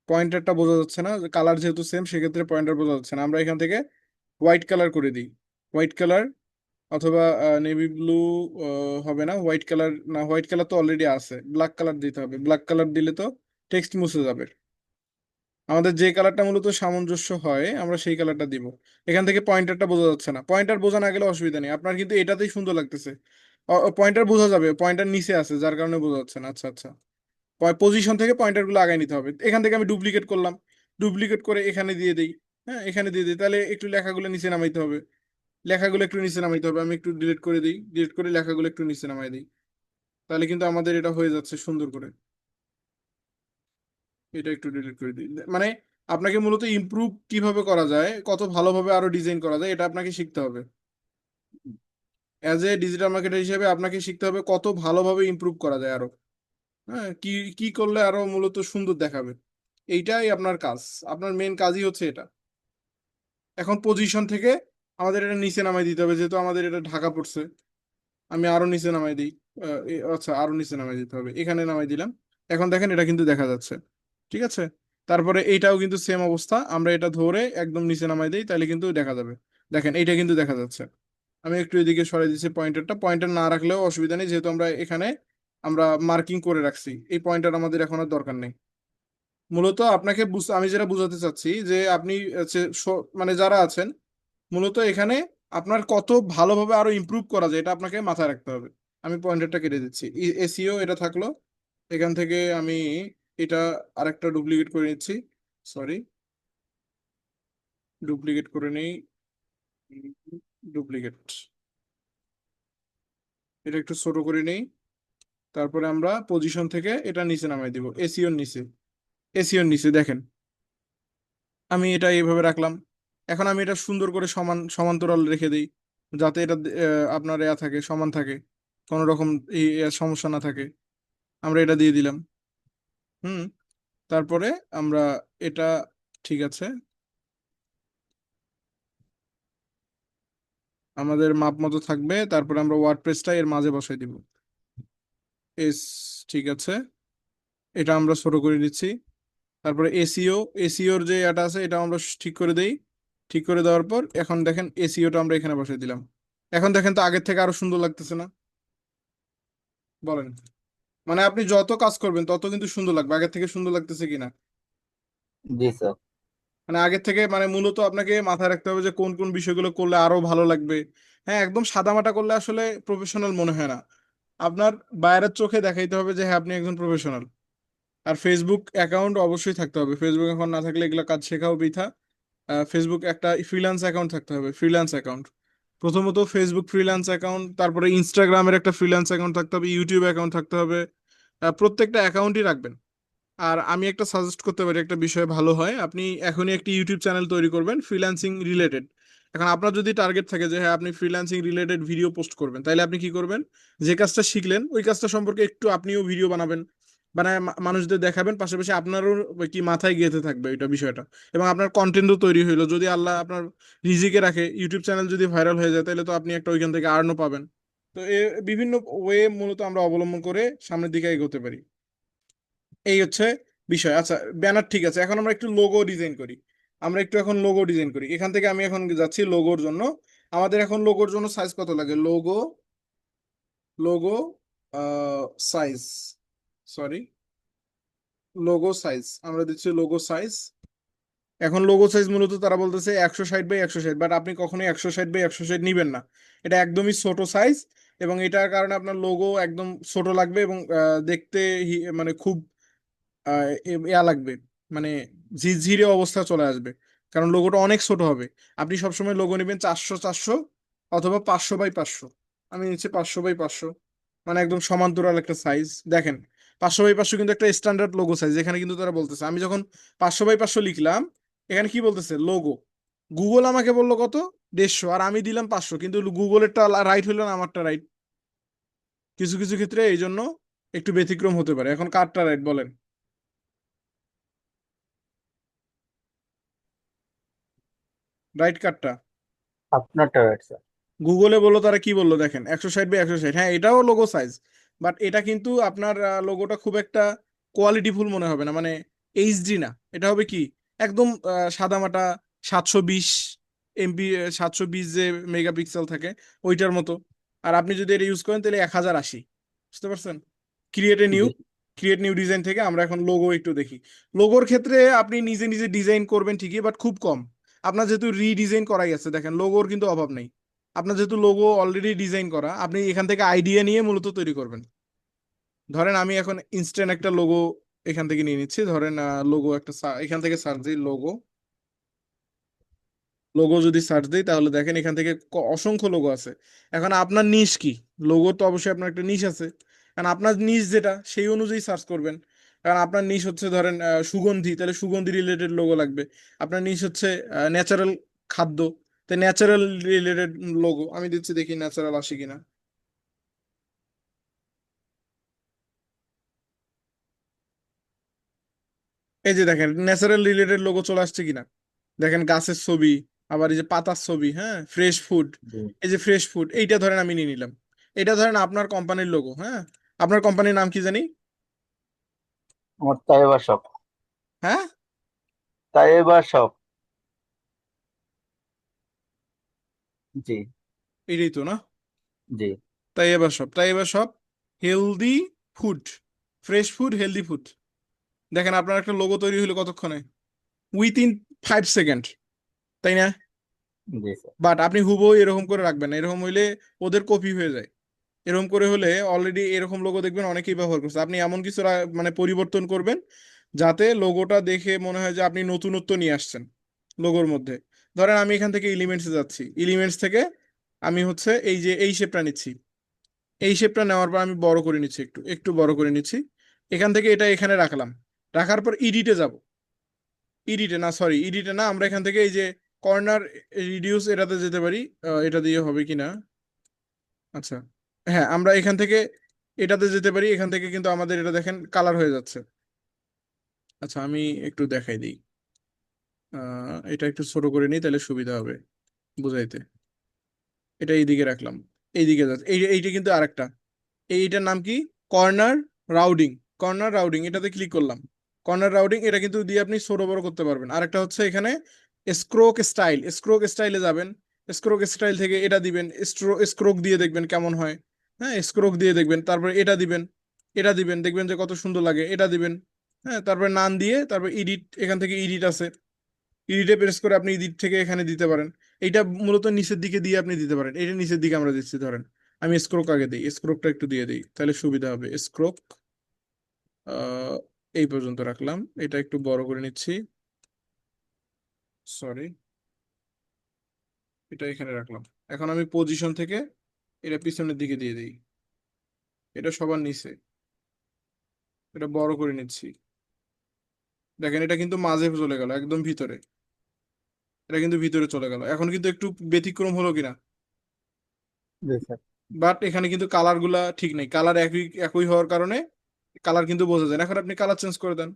পয়েন্টারটা বোঝা যাচ্ছে না, কালার যেহেতু সেম সেক্ষেত্রে পয়েন্টার বোঝা যাচ্ছে না। আমরা এখান থেকে হোয়াইট কালার করে দিই, হোয়াইট কালার অথবা নেভি ব্লু। হবে না হোয়াইট কালার, না হোয়াইট কালার তো অলরেডি আছে, ব্ল্যাক কালার দিতে হবে। ব্ল্যাক কালার দিলে তো টেক্সট মুছে যাবে। আমাদের যে কালারটা মূলত সামঞ্জস্য হয় আমরা সেই কালারটা দিব। এখান থেকে পয়েন্টারটা বোঝা যাচ্ছে না, পয়েন্টার বোঝা না গেলে অসুবিধা নেই, আপনার কিন্তু এটাতেই সুন্দর লাগতেছে। পয়েন্টার বোঝা যাবে, পয়েন্টার নিচে আছে যার কারণে বোঝা যাচ্ছে না। আচ্ছা আচ্ছা, পজিশন থেকে পয়েন্টার গুলো আগায় নিতে হবে। এখান থেকে আমি ডুপ্লিকেট করলাম, ডুপ্লিকেট করে এখানে দিয়ে দিই। হ্যাঁ, এখানে দিয়ে দিই, তাহলে একটু লেখাগুলো নিচে নামাইতে হবে। লেখাগুলো একটু নিচে নামাইতে হবে, আমি একটু ডিলিট করে দিই, ডিলিট করে লেখাগুলো একটু নিচে নামাই দিই। তাহলে কিন্তু আমাদের এটা হয়ে যাচ্ছে সুন্দর করে। এটা একটু ডিলিট করে দিই, মানে আপনাকে মূলত ইমপ্রুভ কিভাবে করা যায়, কত ভালোভাবে আরো ডিজাইন করা যায় এটা আপনাকে শিখতে হবে। অ্যাজ এ ডিজিটাল মার্কেটার হিসেবে আপনাকে শিখতে হবে কত ভালোভাবে ইমপ্রুভ করা যায় আরো। হ্যাঁ, কি কি করলে আরো মূলত সুন্দর দেখাবে, এইটাই আপনার কাজ। আপনার মেন কাজই হচ্ছে এটা। এখন পজিশন থেকে আমাদের এটা নিচে নামাই দিতে হবে, যেহেতু আমাদের এটা ঢাকা পড়ছে। আমি আরো নিচে নামাই দিই। আচ্ছা, আরো নিচে নামাই দিতে হবে, এখানে নামাই দিলাম। এখন দেখেন এটা কিন্তু দেখা যাচ্ছে। ঠিক আছে, তারপরে এইটাও কিন্তু সেম অবস্থা, আমরা এটা ধরে একদম নিচে নামাই দিই, তাহলে কিন্তু দেখা যাবে। দেখেন এইটা কিন্তু দেখা যাচ্ছে। আমি একটু এদিকে সরাই দিচ্ছি পয়েন্টারটা, পয়েন্টার না রাখলেও অসুবিধা নেই, যেহেতু আমরা এখানে আমরা মার্কিং করে রাখছি, এই পয়েন্টার আমাদের এখন আর দরকার নেই। মূলত আপনাকে আমি যেটা বুঝাতে চাচ্ছি যে আপনি মানে যারা আছেন মূলত এখানে আপনার কত ভালোভাবে আরো ইমপ্রুভ করা যায় এটা আপনাকে মাথায় রাখতে হবে। আমি পয়েন্টারটা কেটে দিচ্ছি, এসিও এটা থাকলো। এখান থেকে আমি এটা আরেকটা ডুপ্লিকেট করে নিচ্ছি। সরি, ডুপ্লিকেট করে নেই, ডুপ্লিকেট, এটা একটু ছোট করে নেই। তারপরে আমরা পজিশন থেকে এটা নিচে নামাই দিব, এসিওর নিচে। এসিওর নিচে দেখেন আমি এটা এইভাবে রাখলাম। এখন আমি এটা সুন্দর করে সমান্তরাল রেখে দিই, যাতে এটা আপনার থাকে, সমান থাকে, কোনো রকম সমস্যা না থাকে। আমরা এটা দিয়ে দিলাম। হুম, তারপরে আমরা এটা, ঠিক আছে, আমাদের মাপ মতো থাকবে। তারপরে আমরা ওয়ার্ডপ্রেসটা এর মাঝে বসাই দিব। এস, ঠিক আছে, এটা আমরা ছোট করে দিচ্ছি। তারপরে এসিওর যে এটা আছে এটা আমরা ঠিক করে দেই। ঠিক করে দেওয়ার পর এখন দেখেন এসিওটা আমরা এখানে বসাই দিলাম। এখন দেখেন তো আগের থেকে আরো সুন্দর লাগতেছে না? বলেন, মানে আপনি যত কাজ করবেন তত কিন্তু সুন্দর লাগবে, আগের থেকে সুন্দর লাগতেছে কিনা। জি স্যার। মানে আগের থেকে মানে মূলত আপনাকে মাথায় রাখতে হবে যে কোন কোন বিষয়গুলো করলে আরো ভালো লাগবে। হ্যাঁ, একদম সাদামাটা করলে আসলে প্রফেশনাল মনে হয় না। আপনার বাইরের চোখে দেখাইতে হবে যে হ্যাঁ আপনি একজন প্রফেশনাল। আর ফেসবুক অ্যাকাউন্ট অবশ্যই থাকতে হবে, ফেসবুক অ্যাকাউন্ট না থাকলে এগুলো কাজ শেখাও বৃথা। ফেসবুক একটা ফ্রিল্যান্স অ্যাকাউন্ট থাকতে হবে, ফ্রিল্যান্স অ্যাকাউন্ট। প্রথমত ফেসবুক ফ্রিল্যান্স অ্যাকাউন্ট, তারপরে ইনস্টাগ্রামের একটা ফ্রিল্যান্স অ্যাকাউন্ট থাকতে হবে, ইউটিউব অ্যাকাউন্ট থাকতে হবে। প্রত্যেকটা অ্যাকাউন্টই রাখবেন। আর আমি একটা সাজেস্ট করতে পারি, একটা বিষয় ভালো হয়, আপনি এখনই একটি ইউটিউব চ্যানেল তৈরি করবেন ফ্রিল্যান্সিং রিলেটেড। এখন আপনার যদি টার্গেট থাকে যে হ্যাঁ আপনি ফ্রিল্যান্সিং রিলেটেড ভিডিও পোস্ট করবেন, তাহলে আপনি কি করবেন, যে কাজটা শিখলেন ওই কাজটা সম্পর্কে একটু আপনিও ভিডিও বানাবেন। মানে মানুষদের দেখাবেন, পাশাপাশি আপনারও কি মাথায় গেঁথে থাকবে এটা বিষয়টা, এবং আপনার কন্টেন্টও তৈরি হইলো। যদি আল্লাহ আপনার রিজিকে রাখে, ইউটিউব চ্যানেল যদি ভাইরাল হয়ে যায়, তাহলে তো আপনি একটা ওইখান থেকে আর্নও পাবেন। তো বিভিন্ন ওয়ে মূলত আমরা অবলম্বন করে সামনের দিকে এগোতে পারি। এই হচ্ছে বিষয়। আচ্ছা, ব্যানার ঠিক আছে, এখন আমরা একটু লোগো ডিজাইন করি। আমরা একটু এখন লোগো ডিজাইন করি। এখান থেকে আমি এখন যাচ্ছি লোগোর জন্য। আমাদের এখন লোগোর জন্য সাইজ কত লাগে? Logo, logo size, sorry, logo size আমরা দিচ্ছি লোগো সাইজ। এখন লোগো সাইজ মূলত তারা বলতেছে 160 বাই 160, বাট আপনি কখনোই 160 বাই 160 নিবেন না। এটা একদমই ছোট সাইজ, এবং এটার কারণে আপনার লোগো একদম ছোট লাগবে, এবং দেখতে মানে খুব ইয়া লাগবে, মানে ঝিরঝিরে অবস্থা চলে আসবে, কারণ লোগোটা অনেক ছোট হবে। আপনি সবসময় লোগো নেবেন 400 400 অথবা 500 বাই 500। আমি নিচ্ছি 500 বাই 500, মানে একদম সমান্তরাল একটা সাইজ। দেখেন, 500 বাই 500 কিন্তু একটা স্ট্যান্ডার্ড লোগো সাইজ। এখানে কিন্তু তারা বলতেছে, আমি যখন 500 বাই 500 লিখলাম, এখানে কি বলতেছে লোগো, গুগল আমাকে বললো কত, 150, আর আমি দিলাম 500, কিন্তু গুগলেরটা রাইট হইলো না, আমারটা রাইট। কিছু কিছু ক্ষেত্রে এই জন্য একটু ব্যতিক্রম হতে পারে। এখন কারটা রাইট বলেন? রাইট কারটা? আপনারটা রাইট স্যার। গুগলে বললো, তারা কি বললো দেখেন, 160 বাই 160, হ্যাঁ এটাও লোগো সাইজ, বাট এটা কিন্তু আপনার লোগোটা খুব একটা কোয়ালিটিফুল মনে হবে না, মানে এইচডি না। এটা হবে কি, একদম সাদামাটা, 720 এমপি, 720 যে মেগাপিক্সেল থাকে ওইটার মতো। আর আপনি যদি এটা ইউজ করেন তাহলে 1080, বুঝতে পারছেন? Create a new, G. Create new design থেকে আমরা এখন লোগো একটু দেখি। লোগোর ক্ষেত্রে আপনি নিজে নিজে ডিজাইন করবেন ঠিকই, বাট খুব কম। আপনার যেহেতু রিডিজাইন করাই আছে, দেখেন লোগোর কিন্তু অভাব নেই। আপনার যেহেতু লোগো অলরেডি ডিজাইন করা, আপনি এখান থেকে আইডিয়া নিয়ে মূলত তৈরি করবেন। ধরেন আমি এখন ইনস্ট্যান্ট একটা লোগো এখান থেকে নিয়ে নিচ্ছি। ধরেন লোগো একটা এখান থেকে সার্চ দিই লোগো। লোগো যদি সার্চ দিই তাহলে দেখেন এখান থেকে অসংখ্য লোগো আছে। এখন আপনার নিশ কি? লোগো তো অবশ্যই আপনার একটা নিশ আছে, কারণ আপনার নিশ যেটা সেই অনুযায়ী সার্চ করবেন। কারণ আপনার নিশ হচ্ছে ধরেন সুগন্ধি, তাহলে সুগন্ধি রিলেটেড লোগো লাগবে। আপনার নিশ হচ্ছে ন্যাচারাল খাদ্য, তাই ন্যাচারাল রিলেটেড লোগো আমি দিচ্ছি, দেখি ন্যাচারাল আসে কিনা। এই যে দেখেন ন্যাচারাল রিলেটেড লোগো চলে আসছে কিনা, দেখেন গাছের ছবি, আবার এই যে পাতার ছবি, হ্যাঁ ফ্রেশ ফুড। জি। এই যে ফ্রেশ ফুড, এইটা ধরেন আমি নিয়ে নিলাম। এটা ধরেন আপনার কোম্পানির লোগো, হ্যাঁ। আপনার কোম্পানির নাম কি জানি? আমার তাইবা শপ। হ্যাঁ, তাইবা শপ। জি। এটাই তো না? জি। তাই এবার সব healthy food, fresh food, healthy food. দেখেন আপনার একটা লোগো তৈরি হলো কতক্ষণে, উইথিন 5 সেকেন্ড, তাই না? জি স্যার। বাট আপনি হুবহু এরকম করে রাখবেন না, এরকম হইলে ওদের কপি হয়ে যায়। এরকম করে হলে অলরেডি এরকম লোগো দেখবেন অনেকেই ব্যবহার করছে। আপনি এমন কিছু মানে পরিবর্তন করবেন যাতে লোগোটা দেখে মনে হয় যে আপনি নতুনত্ব নিয়ে আসছেন লোগোর মধ্যে। ধরেন আমি এখান থেকে এলিমেন্টসে যাচ্ছি, এলিমেন্টস থেকে আমি হচ্ছে এই যে এই শেপটা নিচ্ছি। এই শেপটা নেওয়ার পর আমি বড় করে নিচ্ছি, একটু একটু বড় করে নিচ্ছি। এখান থেকে এটা এখানে রাখলাম। রাখার পর ইডিটে যাব। ইডিটে না, সরি ইডিটে না, আমরা এখান থেকে এই যে কর্নার রিডিউস এটাতে যেতে পারি। এটা দিয়ে হবে কি না? আচ্ছা, হ্যাঁ আমরা এখান থেকে এটাতে যেতে পারি। এখান থেকে কিন্তু আমাদের এটা দেখেন কালার হয়ে যাচ্ছে। আচ্ছা আমি একটু দেখাই দিই। এটা একটু ছোট করে নিই, তাহলে সুবিধা হবে বুঝাইতে। এটা এইদিকে রাখলাম, এইদিকে যাচ্ছে। এইটা কিন্তু আরেকটা, এইটার নাম কি, কর্নার রাউডিং। কর্নার রাউডিং এটাতে ক্লিক করলাম। কর্নার রাউডিং এটা কিন্তু দিয়ে আপনি ছোট বড় করতে পারবেন। আরেকটা হচ্ছে এখানে স্ক্রোক স্টাইল, স্ক্রোক স্টাইলে যাবেন। স্ক্রোক স্টাইল থেকে এটা দিবেন, স্ক্রোক দিয়ে দেখবেন কেমন হয়। হ্যাঁ স্ক্রোক দিয়ে দেখবেন, তারপর এটা দিবেন, এটা দিবেন, দেখবেন যে কত সুন্দর লাগে, এটা দিবেন। হ্যাঁ তারপর নাম দিয়ে, তারপর এডিট, এখান থেকে এডিট আছে, এডিটে প্রেস করে আপনি এডিট থেকে এখানে দিতে পারেন। এইটা মূলত নিচের দিকে দিয়ে আপনি দিতে পারেন। এটা নিচের দিকে আমরা দিচ্ছি, ধরেন আমি স্ক্রোক আগে দিই, স্ক্রোকটা একটু দিয়ে দিই তাহলে সুবিধা হবে। স্ক্রোক আহ এই পর্যন্ত রাখলাম, এটা একটু বড় করে নিচ্ছি, সরি, এটা এখানে রাখলাম। এখন আমি পজিশন থেকে এটা পিছনের দিকে দিয়ে দিই, এটা সবার নিচে, এটা বড় করে নিচ্ছি। দেখেন এটা কিন্তু মাঝে চলে গেল, একদম ভিতরে, এটা কিন্তু ভিতরে চলে গেল। এখন কিন্তু একটু ব্যতিক্রম হলো কিনা, জি স্যার। বাট এখানে কিন্তু কালার গুলা ঠিক নেই, কালার একই একই হওয়ার কারণে কালার কিন্তু বোঝা যায় না। এখন আপনি কালার চেঞ্জ করে দেন,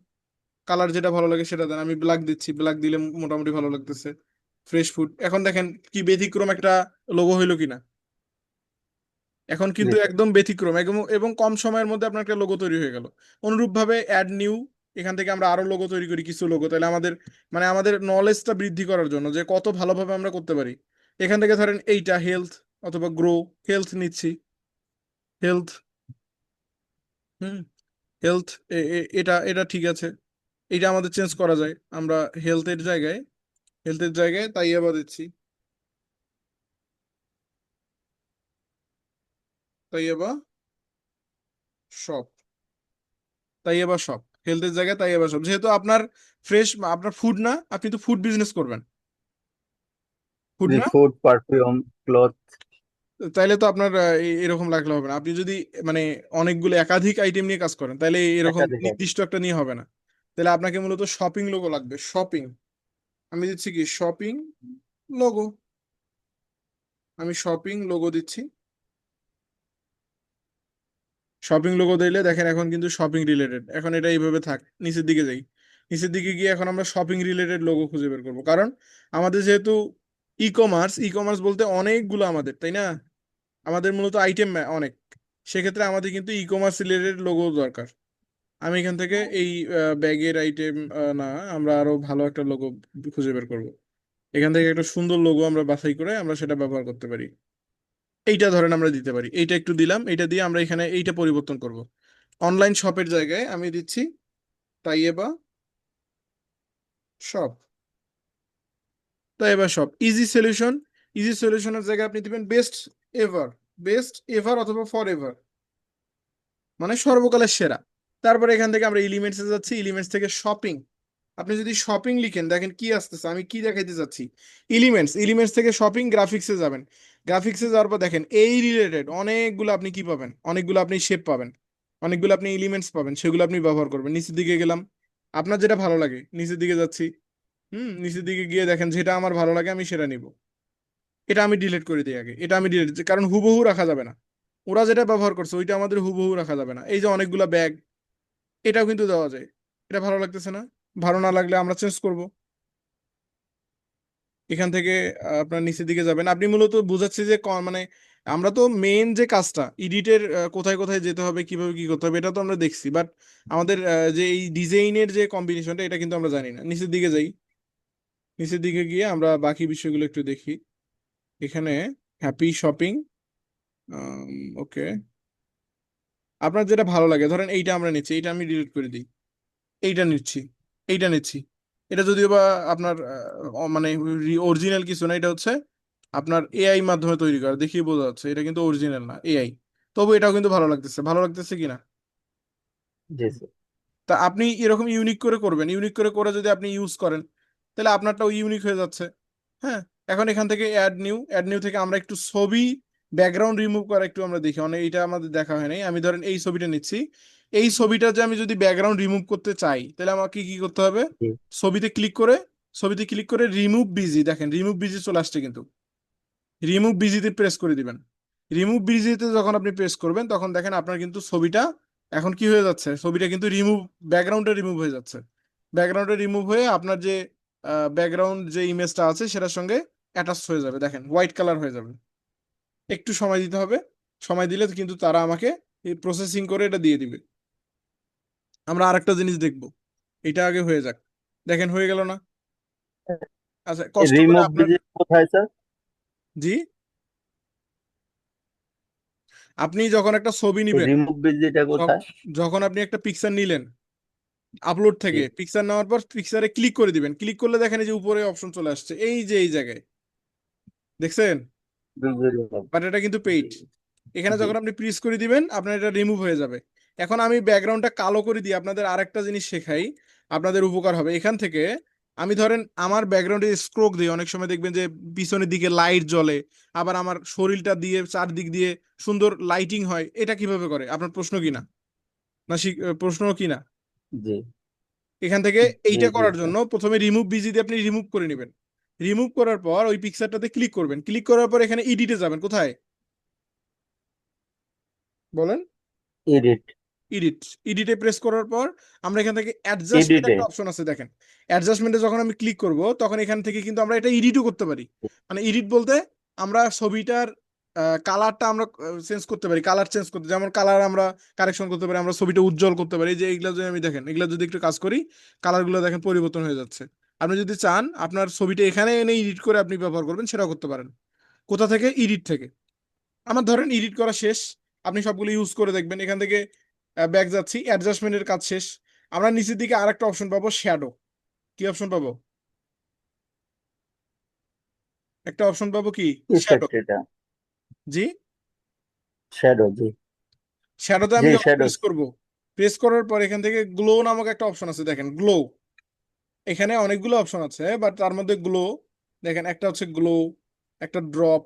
কালার যেটা ভালো লাগে সেটা দেন। আমি ব্ল্যাক দিচ্ছি, ব্ল্যাক দিলে মোটামুটি ভালো লাগতেছে। ফ্রেশ ফুড, এখন দেখেন কি ব্যতিক্রম একটা লোগো হইলো কিনা। এখন জি কিন্তু স্যার। একদম ব্যতিক্রম, এবং এবং কম সময়ের মধ্যে আপনার একটা লোগো তৈরি হয়ে গেল। অনুরূপভাবে অ্যাড নিউ, এখান থেকে আমরা আরো লোগো তৈরি করি, কিছু লোগো, তাহলে আমাদের মানে আমাদের নলেজটা বৃদ্ধি করার জন্য যে কত ভালোভাবে আমরা করতে পারি। এখান থেকে ধরেন এইটা হেলথ অথবা গ্রো, হেলথ নিচ্ছি, হেলথ, হুম, হেলথ, এটা এটা ঠিক আছে। এটা আমাদের চেঞ্জ করা যায়, আমরা হেলথের জায়গায়, হেলথের জায়গায় তাইয়াবা দিচ্ছি, তাইয়াবা শপ, তাইয়াবা শপ, হেলথের জায়গায় তাইয়াবা শপ। যেহেতু আপনার ফ্রেশ, আপনার ফুড না, আপনি তো ফুড বিজনেস করবেন, ফুড জি, না, ফুড, পারফিউম, ক্লথ। তাইলে তো আপনার এরকম লাগলে হবে না। আপনি যদি মানে অনেকগুলো একাধিক আইটেম নিয়ে কাজ করেন, তাহলে এরকম একাধিক আছে। নির্দিষ্ট একটা নিয়ে হবে না। তাহলে আপনাকে মূলত শপিং লোগো লাগবে, শপিং। আমি দিচ্ছি কি শপিং লোগো, আমি শপিং লোগো দিচ্ছি। শপিং লোগো দিলে দেখেন এখন কিন্তু শপিং রিলেটেড, এখন এটা এইভাবে থাক। নিচের দিকে যাই, নিচের দিকে গিয়ে এখন আমরা শপিং রিলেটেড লোগো খুঁজে বের করবো, কারণ আমাদের যেহেতু ই কমার্স, ই কমার্স বলতে অনেকগুলো আমাদের, তাই না? আমাদের মূলত আইটেম অনেক, সেক্ষেত্রে আমাদের কিন্তু ই কমার্স রিলেটেড লোগো দরকার। আমি এখান থেকে এই ব্যাগের আইটেম না, আমরা আরো ভালো একটা লোগো খুঁজে বের করব। এখান থেকে একটা সুন্দর লোগো আমরা বাছাই করে আমরা সেটা ব্যবহার করতে পারি। এইটা ধরেন আমরা দিতে পারি, এইটা একটু দিলাম, এইটা দিয়ে আমরা এখানে এইটা পরিবর্তন করব। অনলাইন শপের জায়গায় আমি দিচ্ছি Taiyeba shop, Taiyeba shop. Easy solution, easy সলিউশনের জায়গায় আপনি দিবেন বেস্ট এভার, বেস্ট এভার অথবা ফর এভার, মানে সর্বকালের সেরা। তারপরে এখান থেকে আমরা এলিমেন্টসে যাচ্ছি, এলিমেন্টস থেকে শপিং। আপনি যদি শপিং লিখেন দেখেন কি আসতেছে, আমি কি দেখাইতে যাচ্ছি, এলিমেন্টস, এলিমেন্টস থেকে শপিং, গ্রাফিক্সে যাবেন। গ্রাফিক্সে যাওয়ার পর দেখেন এই রিলেটেড অনেকগুলো আপনি কি পাবেন, অনেকগুলো আপনি শেপ পাবেন, অনেকগুলো আপনি এলিমেন্টস পাবেন, সেগুলো আপনি ব্যবহার করবেন। নিচের দিকে গেলাম, আপনার যেটা ভালো লাগে, নিচের দিকে যাচ্ছি, নিচের দিকে গিয়ে দেখেন যেটা আমার ভালো লাগে আমি সেটা নিব। এটা আমি ডিলিট করে দিই আগে, এটা আমি ডিলিট, কারণ হুবহু রাখা যাবে না। ওরা যেটা ব্যবহার করছে ওইটা আমাদের হুবহু রাখা যাবে না। এই যে অনেকগুলা ব্যাগ, এটাও কিন্তু দেওয়া যায়। এটা ভালো লাগতেছে না, ভালো না লাগলে আমরা চেঞ্জ করব। এখান থেকে আপনার নিচের দিকে যাবেন, আপনি মূলত বুঝাচ্ছি যে মানে আমরা তো মেন যে কাজটা এডিটের, কোথায় কোথায় যেতে হবে, কিভাবে কি করতে হবে, এটা তো আমরা দেখছি, বাট আমাদের যে এই ডিজাইনের যে কম্বিনেশনটা এটা কিন্তু আমরা জানি না। নিচের দিকে যাই, নিচের দিকে গিয়ে আমরা বাকি বিষয়গুলো একটু দেখি। এখানে হ্যাপি শপিং, ওকে, আপনার যেটা ভালো লাগে, ধরেন এইটা আমরা নিচ্ছি, এইটা আমি ডিলিট করে দিই, এইটা নিচ্ছি, এইটা নিচ্ছি। এটা যদিও বা আপনার মানে অরিজিনাল কিছু না, এটা হচ্ছে আপনার এআই মাধ্যমে তৈরি করা, দেখিয়ে বোঝা যাচ্ছে এটা কিন্তু অরিজিনাল না, এআই। তবু এটাও কিন্তু ভালো লাগতেছে, ভালো লাগতেছে কিনা। জি স্যার। তা আপনি এরকম ইউনিক করে করবেন, ইউনিক করে করে যদি আপনি ইউজ করেন, তাহলে আপনারটাও ইউনিক হয়ে যাচ্ছে। হ্যাঁ, এখন এখান থেকে অ্যাড নিউ, অ্যাড নিউ থেকে আমরা একটু ছবি ব্যাকগ্রাউন্ড রিমুভ করা একটু আমরা দেখি, অনেক এটা আমাদের দেখা হয় নাই। আমি ধরেন এই ছবিটা নিচ্ছি, এই ছবিটা যে আমি যদি ব্যাকগ্রাউন্ড রিমুভ করতে চাই, তাহলে আমাকে কি করতে হবে? জি ছবিতে ক্লিক করে, ছবিতে ক্লিক করে রিমুভ বিজি, দেখেন রিমুভ বিজি চলে আসছে কিন্তু। রিমুভ বিজিতে প্রেস করে দিবেন। রিমুভ বিজিতে যখন আপনি প্রেস করবেন তখন দেখেন আপনার কিন্তু ছবিটা এখন কি হয়ে যাচ্ছে, ছবিটা কিন্তু রিমুভ, ব্যাকগ্রাউন্ডে রিমুভ হয়ে যাচ্ছে। ব্যাকগ্রাউন্ডে রিমুভ হয়ে আপনার যে ব্যাকগ্রাউন্ড যে ইমেজটা আছে সেটার সঙ্গে অ্যাটাচ হয়ে যাবে, দেখেন হোয়াইট কালার হয়ে যাবে। একটু সময় দিতে হবে, সময় দিলে কিন্তু তারা আমাকে এই প্রসেসিং করে এটা দিয়ে দিবে। আমরা আরেকটা জিনিস দেখবো, এটা আগে হয়ে যাক। দেখেন হয়ে গেল না? আচ্ছা, কষ্ট করে রিমুভ আপনার, ভিজিট কোথায় স্যার? জি, আপনি যখন একটা ছবি নিবেন, রিমুভ ভিজিটটা যখ- কোথায়? যখন আপনি একটা পিকচার নিলেন আপলোড জি, থেকে, পিকচার নেওয়ার পর পিকচারে ক্লিক করে দিবেন, ক্লিক করলে দেখেন এই যে উপরে অপশন চলে আসছে, এই যে এই জায়গায় দেখছেন, রিমুভ। বাট এটা কিন্তু জি পেইড। এখানে জি যখন আপনি প্রেস করে দিবেন আপনার এটা রিমুভ হয়ে যাবে। এখন আমি ব্যাকগ্রাউন্ডটা কালো করে দিই, আপনাদের আরেকটা জিনিস শেখাই, আপনাদের উপকার হবে। এখান থেকে আমি ধরেন আমার ব্যাকগ্রাউন্ডে স্ট্রোক দিই, অনেক সময় দেখবেন যে পিছনের দিকে লাইট জ্বলে, আবার আমার শরীরটা দিয়ে চারদিক দিয়ে সুন্দর লাইটিং হয়, এটা কিভাবে করে? আপনার প্রশ্ন কি না? না প্রশ্ন কি না? জি এখান থেকে জি এইটা জি করার স্যার। জন্য প্রথমে রিমুভ বিজি দিয়ে আপনি রিমুভ করে নেবেন। রিমুভ করার পর ওই পিকচারটাতে ক্লিক করবেন, ক্লিক করার পর এখানে এডিটে যাবেন, কোথায় বলেন? এডিট। এডিট, এডিটে প্রেস করার পর আমরা এখান থেকে অ্যাডজাস্টমেন্ট এডিটে? একটা অপশন আছে দেখেন। অ্যাডজাস্টমেন্টে যখন আমি ক্লিক করব তখন এখান থেকে কিন্তু আমরা এটা এডিটও করতে পারি। মানে এডিট বলতে আমরা ছবিটার কালারটা আমরা চেঞ্জ করতে পারি, কালার চেঞ্জ করতে, যেমন কালার আমরা কারেকশন করতে পারি, আমরা ছবিটা উজ্জ্বল করতে পারি। যে এইগুলা যদি আমি দেখেন, এগুলা যদি একটু কাজ করি, কালারগুলো দেখেন পরিবর্তন হয়ে যাচ্ছে। আপনি যদি চান আপনার ছবিটা এখানে এনে এডিট করে আপনি ব্যবহার করবেন, সেটাও করতে পারেন। কোথা থেকে? এডিট থেকে। আমার ধরেন এডিট করা শেষ, আপনি সবগুলো ইউজ করে দেখবেন। এখান থেকে ব্যাক যাচ্ছি, অ্যাডজাস্টমেন্টের কাজ শেষ। আমরা নিচের দিকে আরেকটা অপশন পাবো, শ্যাডো। কি অপশন পাবো? একটা অপশন পাবো কি? শ্যাডো। ইফেক্ট এটা? জি, শ্যাডো, জি। শ্যাডোতে জি, আমি যখন শ্যাডো। প্রেস করব, প্রেস করার পর এখান থেকে গ্লো নামক একটা অপশন আছে দেখেন, গ্লো। এখানে অনেকগুলো অপশন আছে, বাট তার মধ্যে গ্লো দেখেন, একটা হচ্ছে গ্লো, একটা ড্রপ,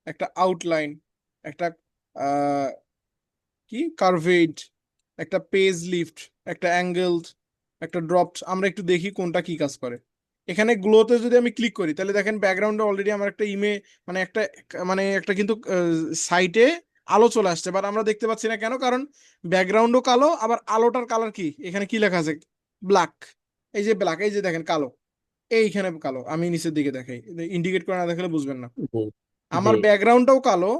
একটা আউটলাইন, একটা কি কার্ভেড, একটা পেজ লিফট, একটা অ্যাঙ্গেলড, একটা ড্রপড। আমরা একটু দেখি কোনটা কি কাজ করে। এখানে গ্লোতে যদি আমি ক্লিক করি তাহলে দেখেন ব্যাকগ্রাউন্ডে অলরেডি আমার একটা মানে একটা একটা কিন্তু সাইটে আলো চলে আসছে, বাট আমরা দেখতে পাচ্ছি না কেন? কারণ ব্যাকগ্রাউন্ডও কালো, আবার আলোটার কালার কি, এখানে কি লেখা আছে? ব্ল্যাক। এই যে ব্ল্যাক, এই যে দেখেন কালো, এইখানে কালো। আমি নিচের দিকে দেখাই, ইন্ডিকেট করে না দেখালে বুঝবেন না। জি, জি, আমার ব্যাকগ্রাউন্ডটাও কালো,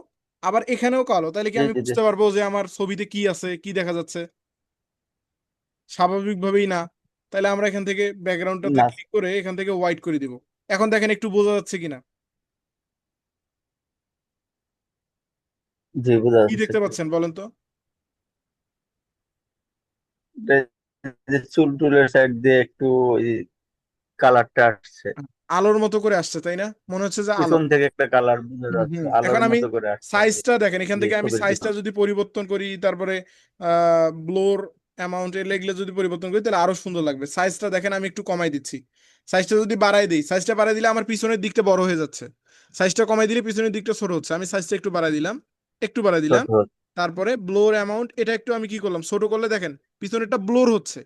আবার এখানেও কালো, তাহলে কি জি, আমি জি, জি। বুঝতে পারবো যে আমার ছবিতে কি আছে, কি দেখা যাচ্ছে? স্বাভাবিকভাবেই না। তাহলে আমরা এখান থেকে ব্যাকগ্রাউন্ডটাতে না। ক্লিক করে এখান থেকে হোয়াইট করে দিব। এখন দেখেন একটু বোঝা যাচ্ছে কিনা, জি, বোঝা কি যাচ্ছে দেখতে তো। পাচ্ছেন বলেন তো? এটা যে চুল টুলের সাইড দিয়ে একটু কালারটা আসছে। আলোর মতো করে আসছে, তাই না? মনে হচ্ছে যে আলো। পিছন থেকে একটা কালার বোঝা হুম যাচ্ছে, হুম। আলোর এখন আমি মতো করে আসছে আর কি। সাইজটা দেখেন, এখান জি, থেকে আমি ছবির সাইজটা পিছন। যদি পরিবর্তন করি, তারপরে ব্লোর অ্যামাউন্ট এগুলো যদি পরিবর্তন করি, তাহলে আরো সুন্দর লাগবে। সাইজটা দেখেন আমি একটু কমাই দিচ্ছি। সাইজটা যদি বাড়াই দিই, সাইজটা বাড়াই দিলে আমার পিছনের দিকটা বড় হয়ে যাচ্ছে। সাইজটা কমাই দিলে পিছনের দিকটা ছোট হচ্ছে। আমি সাইজটা একটু বাড়াই দিলাম, একটু বাড়াই দিলাম। ছোট হচ্ছে। তারপরে ব্লোর অ্যামাউন্ট এটা একটু আমি কি করলাম, ছোট করলে দেখেন পিছনেরটা ব্লোর হচ্ছে।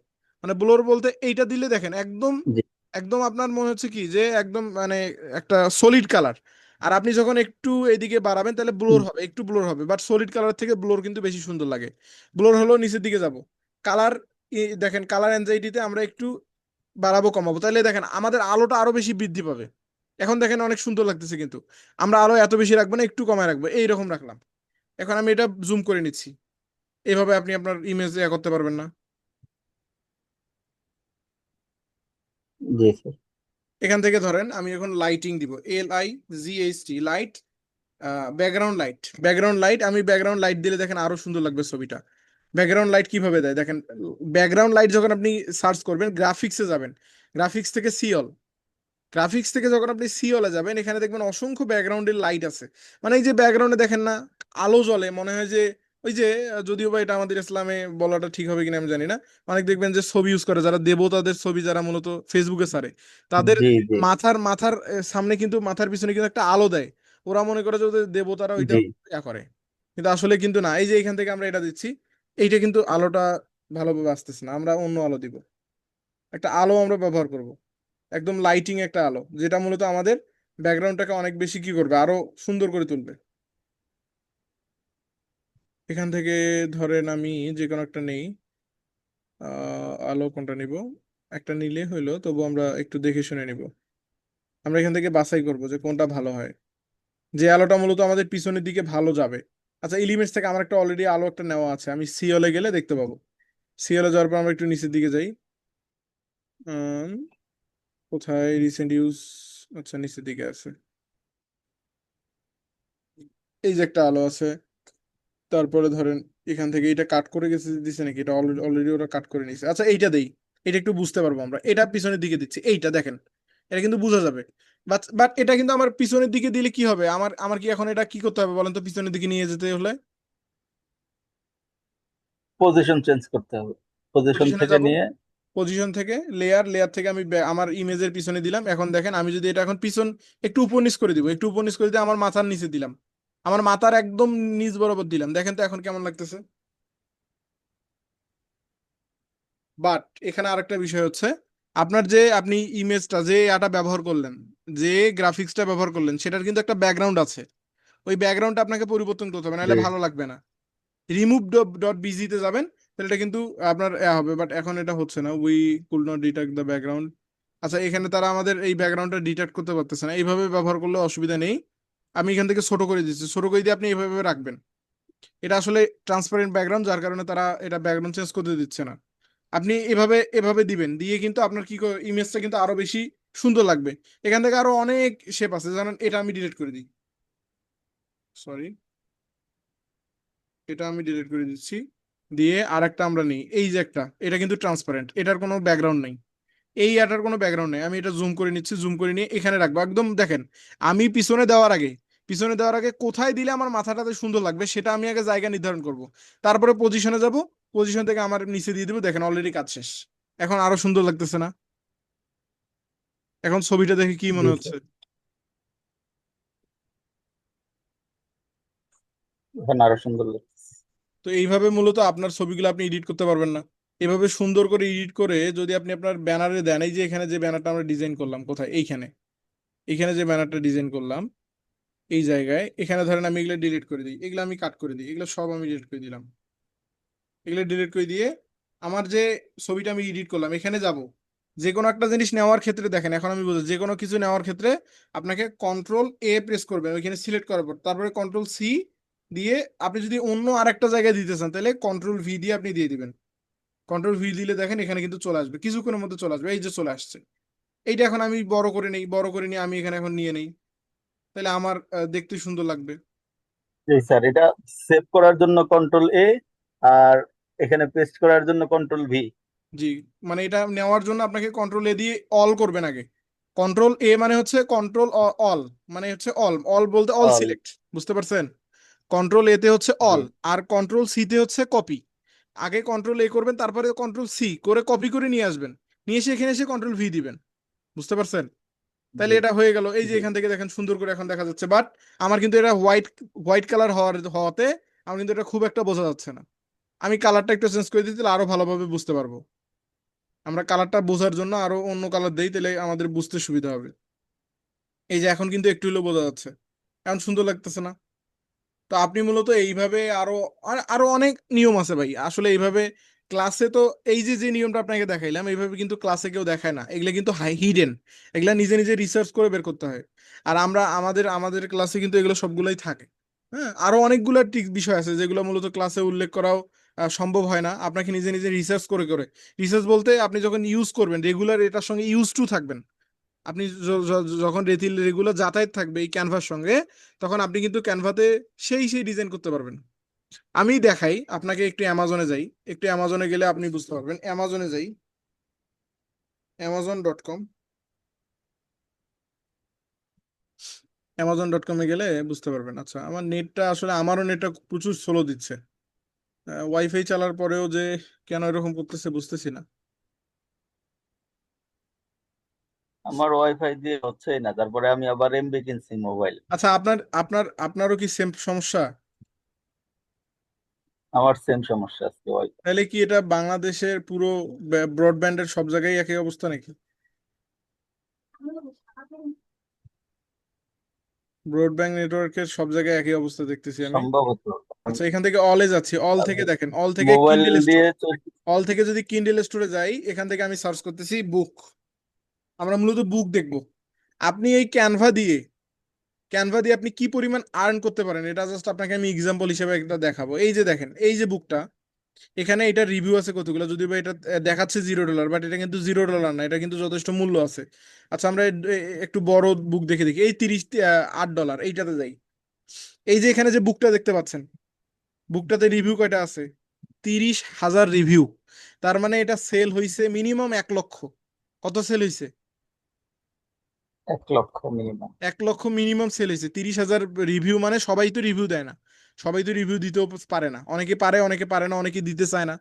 মানে ব্লোর বলতে এইটা দিলে দেখেন একদম, জি, একদম আপনার মনে হচ্ছে কি যে একদম মানে একটা সলিড কালার। আর আপনি যখন একটু এদিকে বাড়াবেন তাহলে ব্লোর হবে, একটু ব্লোর হবে, বাট সলিড কালার থেকে ব্লোর কিন্তু বেশি সুন্দর লাগে। ব্লোর হলো নিচের দিকে যাব। কালার, দেখেন কালার অ্যানজাইটিতে আমরা একটু বাড়াবো কমাবো, তাহলে দেখেন আমাদের আলোটা আরো বেশি বৃদ্ধি পাবে। এখন দেখেন অনেক সুন্দর লাগতেছে, কিন্তু আমরা আলো এত বেশি রাখবো না, একটু কমায় রাখবো, এইরকম রাখলাম। এখন আমি এটা জুম করে নিচ্ছি। এইভাবে আপনি আপনার ইমেজ করতে পারবেন না? জি স্যার। এখান থেকে ধরেন আমি এখন লাইটিং দিব, LIGHT, light, background light. Background light, আমি ব্যাকগ্রাউন্ড লাইট দিলে দেখেন আরো সুন্দর লাগবে ছবিটা। ব্যাকগ্রাউন্ড লাইট কিভাবে দেয় দেখেন। ব্যাকগ্রাউন্ড লাইট যখন আপনি সার্চ করবেন, গ্রাফিক্সে যাবেন, গ্রাফিক্স থেকে সিওল, গ্রাফিক্স থেকে যখন আপনি সিওলে যাবেন, এখানে দেখবেন অসংখ্য ব্যাকগ্রাউন্ডের লাইট আছে। মানে এই যে ব্যাকগ্রাউন্ডে দেখেন না আলো জ্বলে, মনে হয় যে ওই যে যদিও বা এটা আমাদের ইসলামে বলাটা ঠিক হবে কিনা আমি জানি না, অনেক দেখবেন যে ছবি ইউজ করে যারা দেবতাদের ছবি, যারা মূলত ফেসবুকে ছাড়ে, তাদের জি, জি, মাথার সামনে কিন্তু, মাথার পিছনে কিন্তু একটা আলো দেয়। ওরা মনে করে যে ওদের দেবতারা ওইটা জি, ইয়া করে, কিন্তু আসলে কিন্তু না। এই যে এখান থেকে আমরা এটা দিচ্ছি, এইটা কিন্তু আলোটা ভালোভাবে আসতেছে না, আমরা অন্য আলো দিব। একটা আলো আমরা ব্যবহার করব, একদম লাইটিং একটা আলো, যেটা মূলত আমাদের ব্যাকগ্রাউন্ডটাকে অনেক বেশি কি করবে, আরো সুন্দর করে তুলবে। এখান থেকে ধরেন আমি যে কোনো একটা নেই, আলো কোনটা নিব, একটা নিলে হইলো, তবু আমরা একটু দেখে শুনে নিব। আমরা এখান থেকে বাছাই করব যে কোনটা ভালো হয়, যে আলোটা মূলত আমাদের পিছনের দিকে ভালো যাবে। আচ্ছা, এলিমেন্টস থেকে আমার একটা অলরেডি আলো একটা নেওয়া আছে, আমি সিওলে গেলে দেখতে পাবো। সিওলে যাওয়ার পর আমরা একটু নিচের দিকে যাই। উম, কোথায় রিসেন্ট ইউজ? আচ্ছা, নিচের দিকে আছে, এই যে একটা আলো আছে। তারপরে ধরেন এখান থেকে এটা কাট করে গেছে, দিছে নাকি? এটা অলরেডি অলরেডি ওরা কাট করে নিছে। আচ্ছা, এইটা দেই, এটা একটু বুঝতে পারবো আমরা। এটা পিছনের দিকে দিচ্ছি, এইটা দেখেন, এটা কিন্তু বোঝা যাবে। বাট বাট এটা কিন্তু আমার পিছনের দিকে দিলে কি হবে, আমার আমার কি এখন এটা কি করতে হবে বলেন তো, পিছনের দিকে নিয়ে যেতে হলে? পজিশন চেঞ্জ করতে হবে। পজিশন পজিশনে থেকে যাব, নিয়ে। পজিশন থেকে লেয়ার, লেয়ার থেকে আমি আমার ইমেজের পিছনে দিলাম। এখন দেখেন আমি যদি এটা এখন পিছন একটু উপর নিচ করে দিব, একটু উপর নিচ করে দিয়ে আমার মাথার নিচে দিলাম, আমার মাথার একদম নিচ বরাবর দিলাম, দেখেন তো এখন কেমন লাগতেছে? বাট এখানে আরেকটা বিষয় হচ্ছে, আপনার যে আপনি ইমেজটা যে আটা ব্যবহার করলেন, যে গ্রাফিক্সটা ব্যবহার করলেন, সেটার কিন্তু একটা ব্যাকগ্রাউন্ড আছে। ওই ব্যাকগ্রাউন্ডটা আপনাকে পরিবর্তন করতে হবে, জি, নাহলে ভালো লাগবে না। রিমুভ ডট বিজিতে যাবেন, তাহলে এটা কিন্তু আপনার হবে, বাট এখন এটা হচ্ছে না, we could not detect the background. আচ্ছা, এখানে তারা আমাদের এই ব্যাকগ্রাউন্ডটা ডিটেক্ট করতে পারতেছে না, এইভাবে ব্যবহার করলে অসুবিধা নেই। আমি এখান থেকে ছোট করে দিচ্ছি, ছোট করে দিয়ে আপনি এইভাবে রাখবেন। এটা আসলে ট্রান্সপারেন্ট ব্যাকগ্রাউন্ড, যার কারণে তারা এটা ব্যাকগ্রাউন্ড চেঞ্জ করতে দিচ্ছে না। আপনি এভাবে এভাবে দিবেন, দিয়ে কিন্তু আপনার কি ইমেজটা কিন্তু আরো বেশি সুন্দর লাগবে। এখান থেকে আরো অনেক শেপ আছে, জানেন, এটা আমি ডিলিট করে দিই, সরি, এটা আমি ডিলিট করে দিচ্ছি। দিয়ে আর একটা আমরা নিই, এই যে একটা, এটা কিন্তু ট্রান্সপারেন্ট, এটার কোনো ব্যাকগ্রাউন্ড নেই। এই এটার কোনো ব্যাকগ্রাউন্ড নেই, আমি এটা জুম করে নিচ্ছি, জুম করে নিয়ে এখানে রাখবো একদম। দেখেন, আমি পিছনে দেওয়ার আগে কোথায় দিলে আমার মাথাটাতে সুন্দর লাগবে সেটা আমি আগে জায়গা নির্ধারণ করব। তারপরে পজিশনে যাব, পজিশন থেকে আমার নিচে দিয়ে দেবো, দেখেন অলরেডি কাজ শেষ। এখন আরো সুন্দর লাগতেছে না? এখন ছবিটা দেখে কি জি মনে হচ্ছে? স্যার, এখন আরো সুন্দর লাগছে। তো এইভাবে মূলত আপনার ছবিগুলো আপনি এডিট করতে পারবেন না? এভাবে সুন্দর করে এডিট করে যদি আপনি আপনার ব্যানারে দেন, এই যে এখানে যে ব্যানারটা আমরা ডিজাইন করলাম, কোথায়, এইখানে, এইখানে যে ব্যানারটা ডিজাইন করলাম, এই জায়গায়, এখানে ধরেন আমি এগুলো ডিলিট করে দিই, এগুলো আমি কাট করে দিই, এগুলো সব আমি ডিলিট করে দিলাম। এগুলো ডিলিট করে দিয়ে আমার যে ছবিটা আমি এডিট করলাম, এখানে যাব। যে কোনো একটা জিনিস নেওয়ার ক্ষেত্রে দেখেন, এখন আমি বুঝি, যে কোনো কিছু নেওয়ার ক্ষেত্রে আপনাকে কন্ট্রোল প্রেস করবেন ওইখানে সিলেক্ট করার পর, তারপরে কন্ট্রোল দিয়ে আপনি যদি অন্য আরেকটা জায়গায় দিতে চান তাহলে কন্ট্রোল দিয়ে আপনি দিয়ে দিবেন। কন্ট্রোল দিলে দেখেন এখানে কিন্তু চলে আসবে, কিছুক্ষণের মধ্যে চলে আসবে, এই যে চলে আসছে। এইটা এখন আমি বড় করে নেই, বড় করে নিয়ে আমি এখানে এখন নিয়ে নেই, তাহলে আমার দেখতে সুন্দর লাগবে। জি স্যার, এটা সেভ করার জন্য কন্ট্রোল A, আর এখানে পেস্ট করার জন্য কন্ট্রোল V। জি, মানে এটা নেওয়ার জন্য আপনাকে কন্ট্রোল দিয়ে অল করবেন আগে। কন্ট্রোল মানে হচ্ছে কন্ট্রোল অল, মানে হচ্ছে অল, অল বলতে অল অল। সিলেক্ট, বুঝতে পারছেন? কন্ট্রোল তে হচ্ছে জি অল, আর কন্ট্রোল তে হচ্ছে কপি। আগে কন্ট্রোল করবেন, তারপরে কন্ট্রোল করে কপি করে নিয়ে আসবেন, নিয়ে এসে এখানে এসে কন্ট্রোল দিবেন, বুঝতে পারছেন? তাহলে জি এটা হয়ে গেল, এই যে জি। এখান থেকে দেখেন সুন্দর করে এখন দেখা যাচ্ছে, বাট আমার কিন্তু এটা হোয়াইট হোয়াইট কালার হওয়াতে আমার কিন্তু এটা খুব একটা বোঝা যাচ্ছে না। আমি কালারটা একটু চেঞ্জ করে দিতে তাহলে আরো ভালোভাবে বুঝতে পারবো। আমরা কালারটা বোঝার জন্য আরো অন্য কালার দেই, তাহলে আমাদের বুঝতে সুবিধা হবে। এই যে এখন কিন্তু একটু হলেও বোঝা যাচ্ছে, এখন সুন্দর লাগতেছে না? তো আপনি মূলত এইভাবে আরো আরো অনেক নিয়ম আছে ভাই, আসলে এইভাবে ক্লাসে তো, এই যে যে নিয়মটা আপনাকে দেখাইলাম এইভাবে কিন্তু ক্লাসে কেউ দেখায় না, এগুলা কিন্তু হিডেন, এগুলা নিজে নিজে রিসার্চ করে বের করতে হয়। আর আমরা আমাদের আমাদের ক্লাসে কিন্তু এগুলো সবগুলাই থাকে। হ্যাঁ, আরো অনেকগুলো বিষয় আছে যেগুলো মূলত ক্লাসে উল্লেখ করাও সম্ভব হয় না, আপনাকে নিজে নিজে রিসার্চ করে করে। রিসার্চ বলতে আপনি যখন ইউজ করবেন রেগুলার, এটার সঙ্গে ইউজ টু থাকবেন, আপনি যখন রেগুলার যাতায়াত থাকবে এই ক্যানভার সঙ্গে, তখন আপনি কিন্তু ক্যানভাতে সেই ডিজাইন করতে পারবেন। আমি দেখাই আপনাকে, একটু অ্যামাজনে যাই, একটু অ্যামাজনে গেলে আপনি বুঝতে পারবেন, অ্যামাজনে যাই, amazon.com, amazon.com গেলে বুঝতে পারবেন। আচ্ছা, আমার নেটটা আসলে, আমারও নেটটা প্রচুর স্লো দিচ্ছে, ওয়াইফাই চালার পরেও যে কেন এরকম করতেছে বুঝতেছি না। আমার ওয়াইফাই দিয়ে হচ্ছেই না, তারপরে আমি আবার এমবি কিনছি মোবাইল। আচ্ছা, আপনারও কি সেম সমস্যা? আমার সেম সমস্যা আজকে ওয়াইফাই। তাহলে কি এটা বাংলাদেশের পুরো ব্রডব্যান্ডের সব জায়গায় একই অবস্থা নাকি? ব্রডব্যান্ড নেটওয়ার্কের সব জায়গায় একই অবস্থা দেখতেছি আমি। সম্ভবত। আচ্ছা, এখান থেকে অলে যাচ্ছি, অল থেকে আমি দেখেন, অল থেকে মোবাইল কিন্ডেল স্টোর, দিয়ে অল থেকে যদি কিন্ডেল স্টোরে যাই, এখান থেকে আমি সার্চ করতেছি বুক, আমরা মূলত বুক দেখব। আপনি এই ক্যানভা দিয়ে আপনি কি পরিমাণ আর্ন করতে পারেন, এটা জাস্ট আপনাকে আমি এক্সাম্পল হিসেবে একটা দেখাবো। এই যে দেখেন, এই যে বুকটা, এখানে এটা রিভিউ আছে কতগুলো, যদি বা এটা দেখাচ্ছে $0, বাট এটা কিন্তু $0 না, এটা কিন্তু যথেষ্ট মূল্য আছে। আচ্ছা, আমরা একটু বড় বুক দেখে দেখি, এই $38, এইটাতে যাই। এই যে এখানে যে বুকটা দেখতে পাচ্ছেন, বুকটাতে রিভিউ কয়টা আছে? 30,000 রিভিউ। তার মানে এটা সেল হইছে মিনিমাম 1 লক্ষ। কত সেল হইছে? 1 লক্ষ মিনিমাম। 1 লক্ষ মিনিমাম সেল হয়েছে। 30,000 রিভিউ, মানে সবাই তো রিভিউ দেয় না, সবাই তো রিভিউ দিতেও পারে না, অনেকে পারে অনেকে পারে না, অনেকে দিতে চায় না।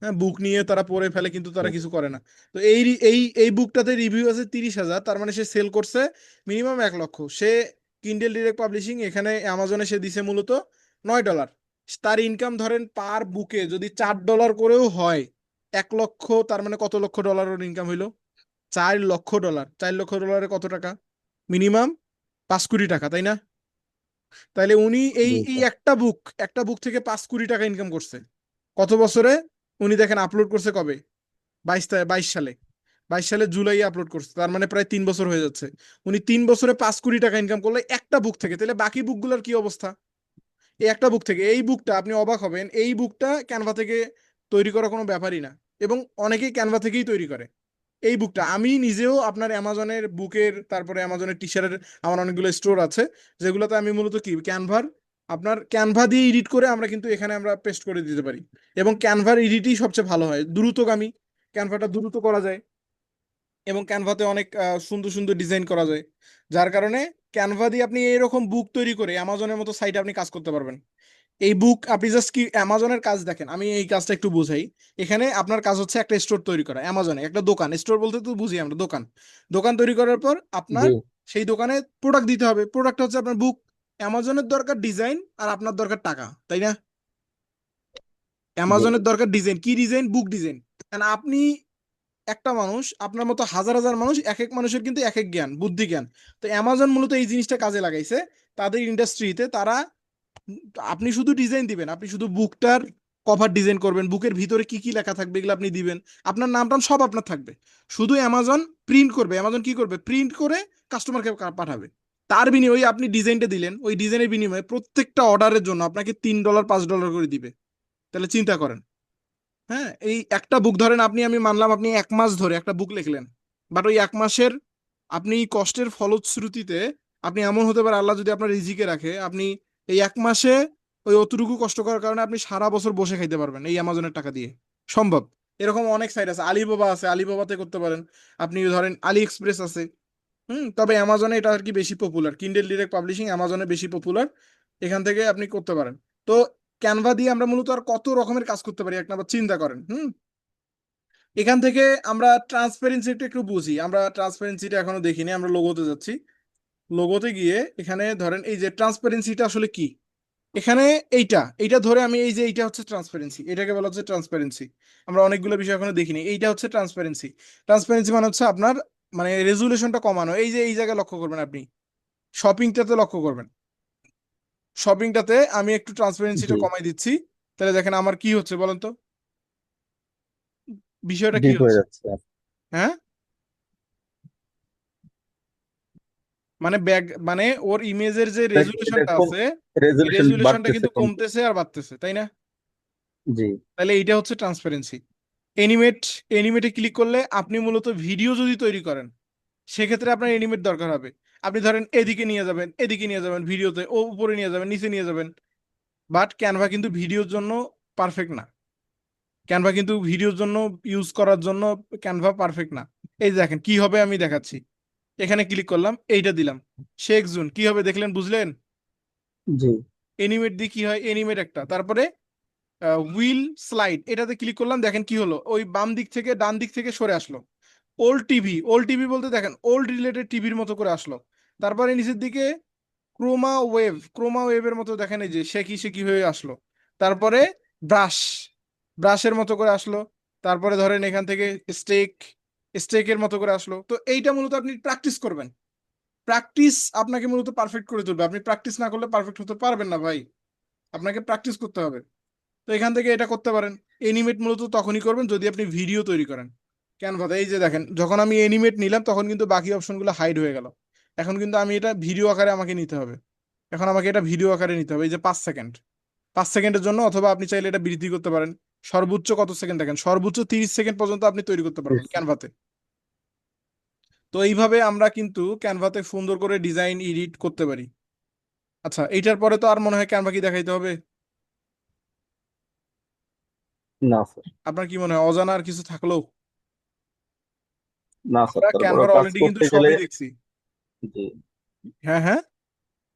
হ্যাঁ, বুক নিয়ে তারা পড়ে ফেলে কিন্তু তারা কিছু করে না। তো এই বুকটাতে রিভিউ আছে 30,000, তার মানে সে সেল করছে মিনিমাম 1 লক্ষ। সে কিন্ডেল ডিরেক্ট পাবলিশিং, এখানে অ্যামাজনে সে দিছে মূলত $9। তার ইনকাম ধরেন পার বুকে যদি $4 করেও হয়, 1 লক্ষ, তার মানে কত লক্ষ ডলারের ইনকাম হইলো? $4 লক্ষ। $4 লক্ষ কত টাকা? মিনিমাম 5 কোটি টাকা, তাই না? তাইলে উনি এই জি এই স্যার। একটা বুক থেকে 5 কোটি টাকা ইনকাম করছে। কত বছরে? উনি দেখেন আপলোড করছে কবে, 22 সালে, 22 সালে জুলাই আপলোড করছে, তার মানে প্রায় 3 বছর হয়ে যাচ্ছে। উনি 3 বছরে 5 কোটি টাকা ইনকাম করলে একটা বুক থেকে, তাহলে বাকি বুকগুলোর কি অবস্থা? এই একটা বুক থেকে, এই বুকটা আপনি অবাক হবেন, এই বুকটা ক্যানভা থেকে তৈরি করা কোনো ব্যাপারই না, এবং অনেকেই ক্যানভা থেকেই তৈরি করে। এই বুকটা আমি নিজেও আপনার অ্যামাজনের বুকের, তারপরে অ্যামাজনের টি শার্টের আমার অনেকগুলো স্টোর আছে, যেগুলোতে আমি মূলত কি ক্যানভার, আপনার ক্যানভা দিয়ে এডিট করে আমরা কিন্তু এখানে আমরা পেস্ট করে দিতে পারি। এবং ক্যানভার এডিটই সবচেয়ে ভালো হয়, দ্রুতগামী, ক্যানভাটা দ্রুত করা যায়, এবং ক্যানভাতে অনেক সুন্দর সুন্দর ডিজাইন করা যায়। যার কারণে ক্যানভা দিয়ে আপনি এরকম বুক তৈরি করে অ্যামাজনের মতো সাইটে আপনি কাজ করতে পারবেন। এই বুক আপনি জাস্ট কি অ্যামাজনের কাজ দেখেন, আমি এই কাজটা একটু বুঝাই। এখানে আপনার কাজ হচ্ছে একটা স্টোর তৈরি করা, অ্যামাজনে একটা দোকান, স্টোর বলতে তো বুঝি আমরা দোকান। দোকান তৈরি করার পর জি। আপনার সেই দোকানে প্রোডাক্ট দিতে হবে, প্রোডাক্ট হচ্ছে আপনার বুক। অ্যামাজনের দরকার ডিজাইন, আর আপনার দরকার টাকা, তাই না? জি। অ্যামাজনের দরকার ডিজাইন, কি ডিজাইন? বুক ডিজাইন। আপনি একটা মানুষ, আপনার মতো হাজার হাজার মানুষ, এক এক মানুষের কিন্তু এক এক জ্ঞান, বুদ্ধি জ্ঞান। তো অ্যামাজন মূলত এই জিনিসটা কাজে লাগাইছে তাদের ইন্ডাস্ট্রিতে। তারা, আপনি শুধু ডিজাইন দিবেন, আপনি শুধু বুকটার কভার ডিজাইন করবেন, বুকের ভিতরে কি কি লেখা থাকবে এগুলো আপনি দিবেন, আপনার নাম টাম সব আপনার থাকবে। শুধু অ্যামাজন প্রিন্ট করবে, অ্যামাজন কি করবে, প্রিন্ট করে কাস্টমারকে পাঠাবে। তার বিনিময়ে আপনি ডিজাইনটা দিলেন, ওই ডিজাইনের বিনিময়ে প্রত্যেকটা অর্ডারের জন্য আপনাকে $3 $5 করে দিবে। তাহলে চিন্তা করেন। হ্যাঁ, এই একটা বুক ধরেন, আমি মানলাম আপনি 1 মাস ধরে একটা বুক লিখলেন, বাট ওই 1 মাসের আপনি কষ্টের ফলশ্রুতিতে, আপনি এমন হতে পারে আল্লাহ যদি আপনার রিজিকে রাখে, আপনি এই 1 মাসে ওই অতটুকু কষ্ট করার কারণে আপনি সারা বছর বসে খাইতে পারবেন এই অ্যামাজনের টাকা দিয়ে। সম্ভব। এরকম অনেক সাইট আছে, আলিবাবা আছে, আলিবাবাতে করতে পারেন। আপনি ধরেন আলি এক্সপ্রেস আছে। তবে অ্যামাজনে এটা আর কি বেশি পপুলার, কিন্ডেল ডিরেক্ট পাবলিশিং অ্যামাজনে বেশি পপুলার, এখান থেকে আপনি করতে পারেন। তো ক্যানভা দিয়ে আমরা মূলত আর কত রকমের কাজ করতে পারি এক নাম্বার চিন্তা করেন। এখান থেকে আমরা ট্রান্সপারেন্সিটা একটু বুঝি, আমরা ট্রান্সপারেন্সিটা এখনো দেখিনি, আমরা লোগোতে যাচ্ছি। লোগোতে গিয়ে এখানে ধরেন এই যে ট্রান্সপারেন্সিটা আসলে কি, এখানে এইটা এইটা ধরে আমি এই যে এইটা হচ্ছে ট্রান্সপারেন্সি, এটাকে বলা হচ্ছে ট্রান্সপারেন্সি। আমরা অনেকগুলো বিষয় এখনো দেখিনি, এইটা হচ্ছে ট্রান্সপারেন্সি। ট্রান্সপারেন্সি মানে হচ্ছে আপনার, মানে রেজুলেশনটা কমানো। এই যে এই জায়গায় লক্ষ্য করবেন আপনি, শপিংটাতে লক্ষ্য করবেন, শপিংটাতে আমি একটু জি। ট্রান্সপারেন্সিটা কমাই দিচ্ছি। তাহলে দেখেন আমার কি হচ্ছে বলেন তো, বিষয়টা কি ডিপ হয়ে হচ্ছে? যাচ্ছে। হ্যাঁ, মানে ব্যাগ, মানে ওর ইমেজের যে এটা রেজুলেশনটা কম, আছে, এই রেজলিউশন রেজুলেশনটা বাড়তেছে কিন্তু কমতে। কমতেছে আর বাড়তেছে, তাই না? জি। তাহলে এইটা হচ্ছে ট্রান্সপারেন্সি। এনিমেট, এনিমেটে ক্লিক করলে আপনি মূলত ভিডিও যদি তৈরি করেন, সেক্ষেত্রে আপনার এনিমেট দরকার হবে। আপনি ধরেন এদিকে নিয়ে যাবেন, এদিকে নিয়ে যাবেন, ভিডিওতে ও উপরে নিয়ে যাবেন, নিচে নিয়ে যাবেন। বাট ক্যানভা কিন্তু ভিডিওর জন্য পারফেক্ট না। ক্যানভা কিন্তু ভিডিওর জন্য, ইউজ করার জন্য ক্যানভা পারফেক্ট না। এই যে দেখেন কি হবে আমি দেখাচ্ছি। এখানে ক্লিক করলাম, এইটা দিলাম, শেখ জুন, কি হবে দেখলেন, বুঝলেন? জি। এনিমেট দিয়ে কি হয়, এনিমেট একটা, তারপরে হুইল স্লাইড, এটাতে ক্লিক করলাম, দেখেন কি হলো, ওই বাম দিক থেকে ডান দিক থেকে সরে আসলো। ওল্ড টিভি, ওল্ড টিভি বলতে দেখেন ওল্ড রিলেটেড টিভির মতো করে আসলো। তারপরে নিচের দিকে ক্রোমা ওয়েভ, ক্রোমা ওয়েভের মতো দেখেন এই যে শেকি শেকি হয়ে আসলো। তারপরে ব্রাশ, ব্রাশের মতো করে আসলো। তারপরে ধরেন এখান থেকে স্টেক, স্টেকের মতো করে আসলো। তো এইটা মূলত আপনি প্র্যাকটিস করবেন, প্র্যাকটিস আপনাকে মূলত পারফেক্ট করে তুলবে। আপনি প্র্যাকটিস না করলে পারফেক্ট হতে পারবেন না ভাই, আপনাকে প্র্যাকটিস করতে হবে। তো এখান থেকে এটা করতে পারেন। এনিমেট মূলত তখনই করবেন যদি আপনি ভিডিও তৈরি করেন। ক্যানভাতে এই যে দেখেন, যখন আমি এনিমেট নিলাম তখন কিন্তু বাকি অপশনগুলো হাইড হয়ে গেল। এখন কিন্তু আমি এটা ভিডিও আকারে আমাকে নিতে হবে, এখন আমাকে এটা ভিডিও আকারে নিতে হবে। এই যে 5 সেকেন্ড, 5 সেকেন্ডের জন্য, অথবা আপনি চাইলে এটা বৃদ্ধি করতে পারেন। সর্বোচ্চ কত সেকেন্ড দেখেন, সর্বোচ্চ 30 সেকেন্ড পর্যন্ত আপনি তৈরি করতে পারবেন ক্যানভাতে। তো এইভাবে আমরা কিন্তু ক্যানভাতে সুন্দর করে ডিজাইন এডিট করতে পারি। আচ্ছা, এইটার পরে তো আর মনে হয় ক্যানভা কি দেখাইতে হবে? না স্যার। আপনার কি মনে হয় অজানা আর কিছু থাকলো? না স্যার, আমরা তারপরে ক্যানভার কাজ অলরেডি কিন্তু করতে গেলে। সবই দেখছি। জি। হ্যাঁ, হ্যাঁ।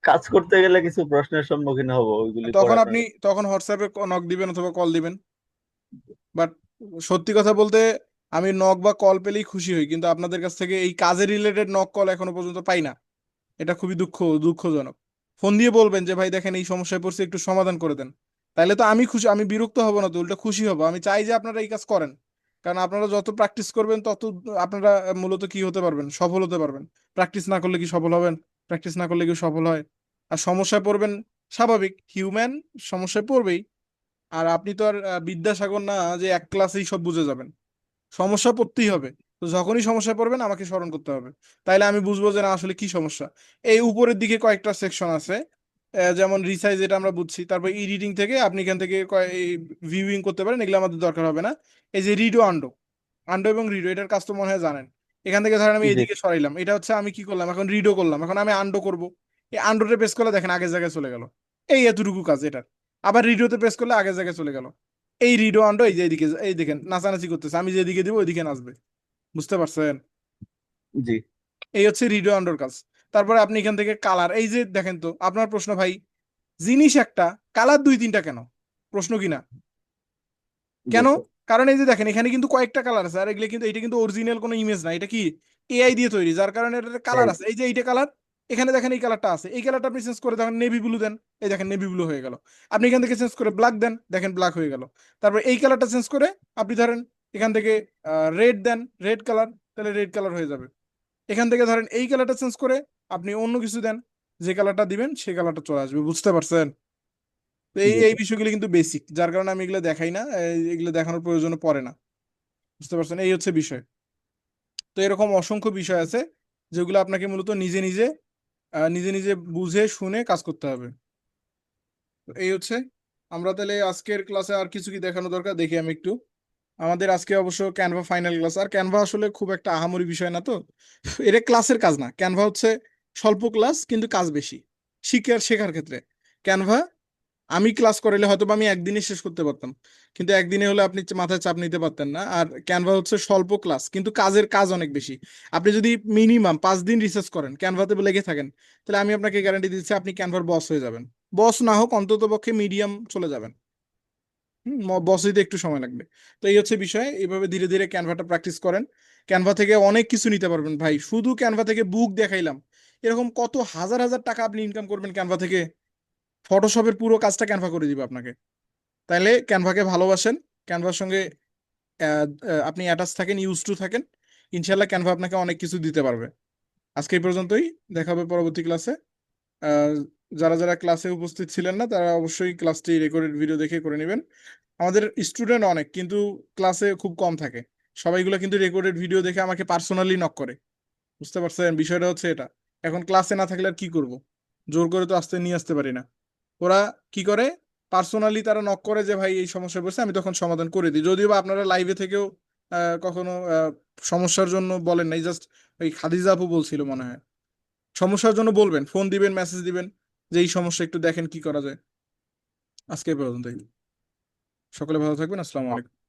কাজ করতে গেলে কিছু প্রশ্নের সম্মুখীন হব, ওইগুলি পরে তখন আপনার আপনি, তখন হোয়াটসঅ্যাপে নক দিবেন অথবা কল দিবেন। বাট সত্যি কথা বলতে, আমি নক বা কল পেলেই খুশি হই, কিন্তু আপনাদের কাছ থেকে এই কাজে রিলেটেড নক কল এখনো পর্যন্ত পাই না। এটা খুবই দুঃখজনক। ফোন দিয়ে বলবেন যে ভাই দেখেন এই সমস্যায় পড়ছে, একটু সমাধান করে দেন। তাইলে তো আমি খুশি, আমি বিরক্ত হব না, তো উল্টা খুশি হব। আমি চাই যে আপনারা এই কাজ করেন, কারণ আপনারা যত প্র্যাকটিস করবেন তত আপনারা মূলত কি হতে পারবেন, সফল হতে পারবেন। প্র্যাকটিস না করলে কি সফল হবেন? প্র্যাকটিস না করলে কি সফল হয়? আর সমস্যায় পড়বেন, স্বাভাবিক, হিউম্যান, সমস্যায় পড়বেই। আর আপনি তো আর বিদ্যাসাগর না যে এক ক্লাসেই সব বুঝে যাবেন, সমস্যা পড়তেই হবে। তো যখনই সমস্যা পড়বেন আমাকে স্মরণ করতে হবে, তাইলে আমি বুঝবো যে না আসলে কি সমস্যা। এই উপরের দিকে কয়েকটা সেকশন আছে, যেমন রিসাইজ, এটা আমরা বুঝছি। তারপর এডিটিং থেকে আপনি এখান থেকে ভিউইং করতে পারেন, এগুলো আমাদের দরকার হবে না। এই যে রিডো আন্ডো, আন্ডো এবং রিডো, এটার কাজ তো মনে হয় জানেন। এখান থেকে ধরেন আমি জি। এইদিকে সরাইলাম, এটা হচ্ছে আমি কি করলাম, এখন রিডো করলাম, এখন আমি আন্ডো করব। এই আন্ডোতে প্রেস করলে দেখেন আগের জায়গায় চলে গেল, এই এতটুকু কাজ এটার। আবার রিডোতে প্রেস করলে আগের জায়গায় চলে গেল। এই রিডো আন্ডো, এই যে এইদিকে, এই দেখেন নাচানাচি করতেছে, আমি যেদিকে দিব ওইদিকে নাচবে। বুঝতে পারছেন? জি। এই হচ্ছে রিডো আন্ডোর কাজ। তারপরে আপনি এখান থেকে কালার, এই যে দেখেন তো আপনার প্রশ্ন ভাই, জিনিস একটা, কালার দুই তিনটা কেন? প্রশ্ন কি না? জি কেন? স্যার। কারণ এই যে দেখেন এখানে কিন্তু কয়েকটা কালার আছে, আর এগুলো কিন্তু, এটা কিন্তু অরিজিনাল কোনো ইমেজ না, এটা কি এআই দিয়ে তৈরি, যার কারণে এটা কালার এই। আছে। এই যে এইটা কালার, এখানে দেখেন এই কালারটা আছে, এই কালারটা আপনি চেঞ্জ করে দেখেন নেভি ব্লু দেন, এই দেখেন নেভি ব্লু হয়ে গেল। আপনি এখান থেকে চেঞ্জ করে ব্ল্যাক দেন, দেখেন ব্ল্যাক হয়ে গেল। তারপর এই কালারটা চেঞ্জ করে আপনি ধরেন এখান থেকে রেড দেন, রেড কালার, তাহলে রেড কালার হয়ে যাবে। এখান থেকে ধরেন এই কালারটা চেঞ্জ করে আপনি অন্য কিছু দেন, যে কালারটা দিবেন সেই কালারটা চলে আসবে। বুঝতে পারছেন? তো এই জি এই স্যার। বিষয়গুলো কিন্তু বেসিক, যার কারণে আমি এগুলো দেখাই না, এগুলো দেখানোর প্রয়োজন পড়ে না। বুঝতে পারছেন? এই হচ্ছে বিষয়। তো এরকম অসংখ্য বিষয় আছে যেগুলো আপনাকে মূলত নিজে নিজে নিজে নিজে বুঝে শুনে কাজ করতে হবে। তো এই হচ্ছে। আমরা তাহলে আজকের ক্লাসে আর কিছু কি দেখানো দরকার দেখি আমি একটু। আমাদের আজকে অবশ্য ক্যানভা ফাইনাল ক্লাস, আর ক্যানভা আসলে খুব একটা আহামরি বিষয় না তো। এটা ক্লাসের কাজ না, ক্যানভা হচ্ছে স্বল্প ক্লাস কিন্তু কাজ বেশি শেখার ক্ষেত্রে। ক্যানভা আমি ক্লাস করাইলে হয়তো বা আমি একদিনে শেষ করতে পারতাম, কিন্তু একদিনে হলে আপনি মাথায় চাপ নিতে পারতেন না। আর ক্যানভা হচ্ছে স্বল্প ক্লাস কিন্তু কাজ অনেক বেশি। আপনি যদি মিনিমাম 5 দিন রিসার্চ করেন, ক্যানভাতে লেগে থাকেন, তাহলে আমি আপনাকে গ্যারান্টি দিচ্ছি আপনি ক্যানভার বস হয়ে যাবেন। বস না হোক অন্তত পক্ষে মিডিয়াম চলে যাবেন। বস হইতে একটু সময় লাগবে। তো এই হচ্ছে বিষয়, এইভাবে ধীরে ধীরে ক্যানভাটা প্র্যাকটিস করেন। ক্যানভা থেকে অনেক কিছু নিতে পারবেন ভাই, শুধু ক্যানভা থেকে বুক দেখাইলাম, এরকম কত হাজার হাজার টাকা আপনি ইনকাম করবেন ক্যানভা থেকে। ফটোশপের পুরো কাজটা ক্যানভা করে দিবে আপনাকে। তাইলে ক্যানভাকে ভালোবাসেন, ক্যানভার সঙ্গে আপনি অ্যাটাচ থাকেন, ইউজ টু থাকেন, ইনশাল্লাহ ক্যানভা আপনাকে অনেক কিছু দিতে পারবে। আজকে এই পর্যন্তই, দেখা হবে পরবর্তী ক্লাসে। যারা যারা ক্লাসে উপস্থিত ছিলেন না তারা অবশ্যই ক্লাসটি রেকর্ডেড ভিডিও দেখে করে নেবেন। আমাদের স্টুডেন্ট অনেক কিন্তু ক্লাসে খুব কম থাকে, সবাইগুলো কিন্তু রেকর্ডেড ভিডিও দেখে আমাকে পার্সোনালি নক করে। বুঝতে পারছেন? বিষয়টা হচ্ছে এটা। এখন ক্লাসে না থাকলে আর কি করব, জোর করে তো নিয়ে আসতে পারি না। ওরা কি করে, পার্সোনালি তারা নক করে যে ভাই এই সমস্যা পড়ছে, আমি তখন সমাধান করে দিই। যদিও বা আপনারা লাইভে থেকেও কখনো সমস্যার জন্য বলেন নাই, জাস্ট ওই খাদিজা আপু বলছিল মনে হয়, সমস্যার জন্য বলবেন, ফোন দিবেন, মেসেজ দিবেন যে এই সমস্যা একটু দেখেন কি করা যায়। আজকে এই পর্যন্তই। সকলে ভালো থাকবেন। আসসালামু আলাইকুম।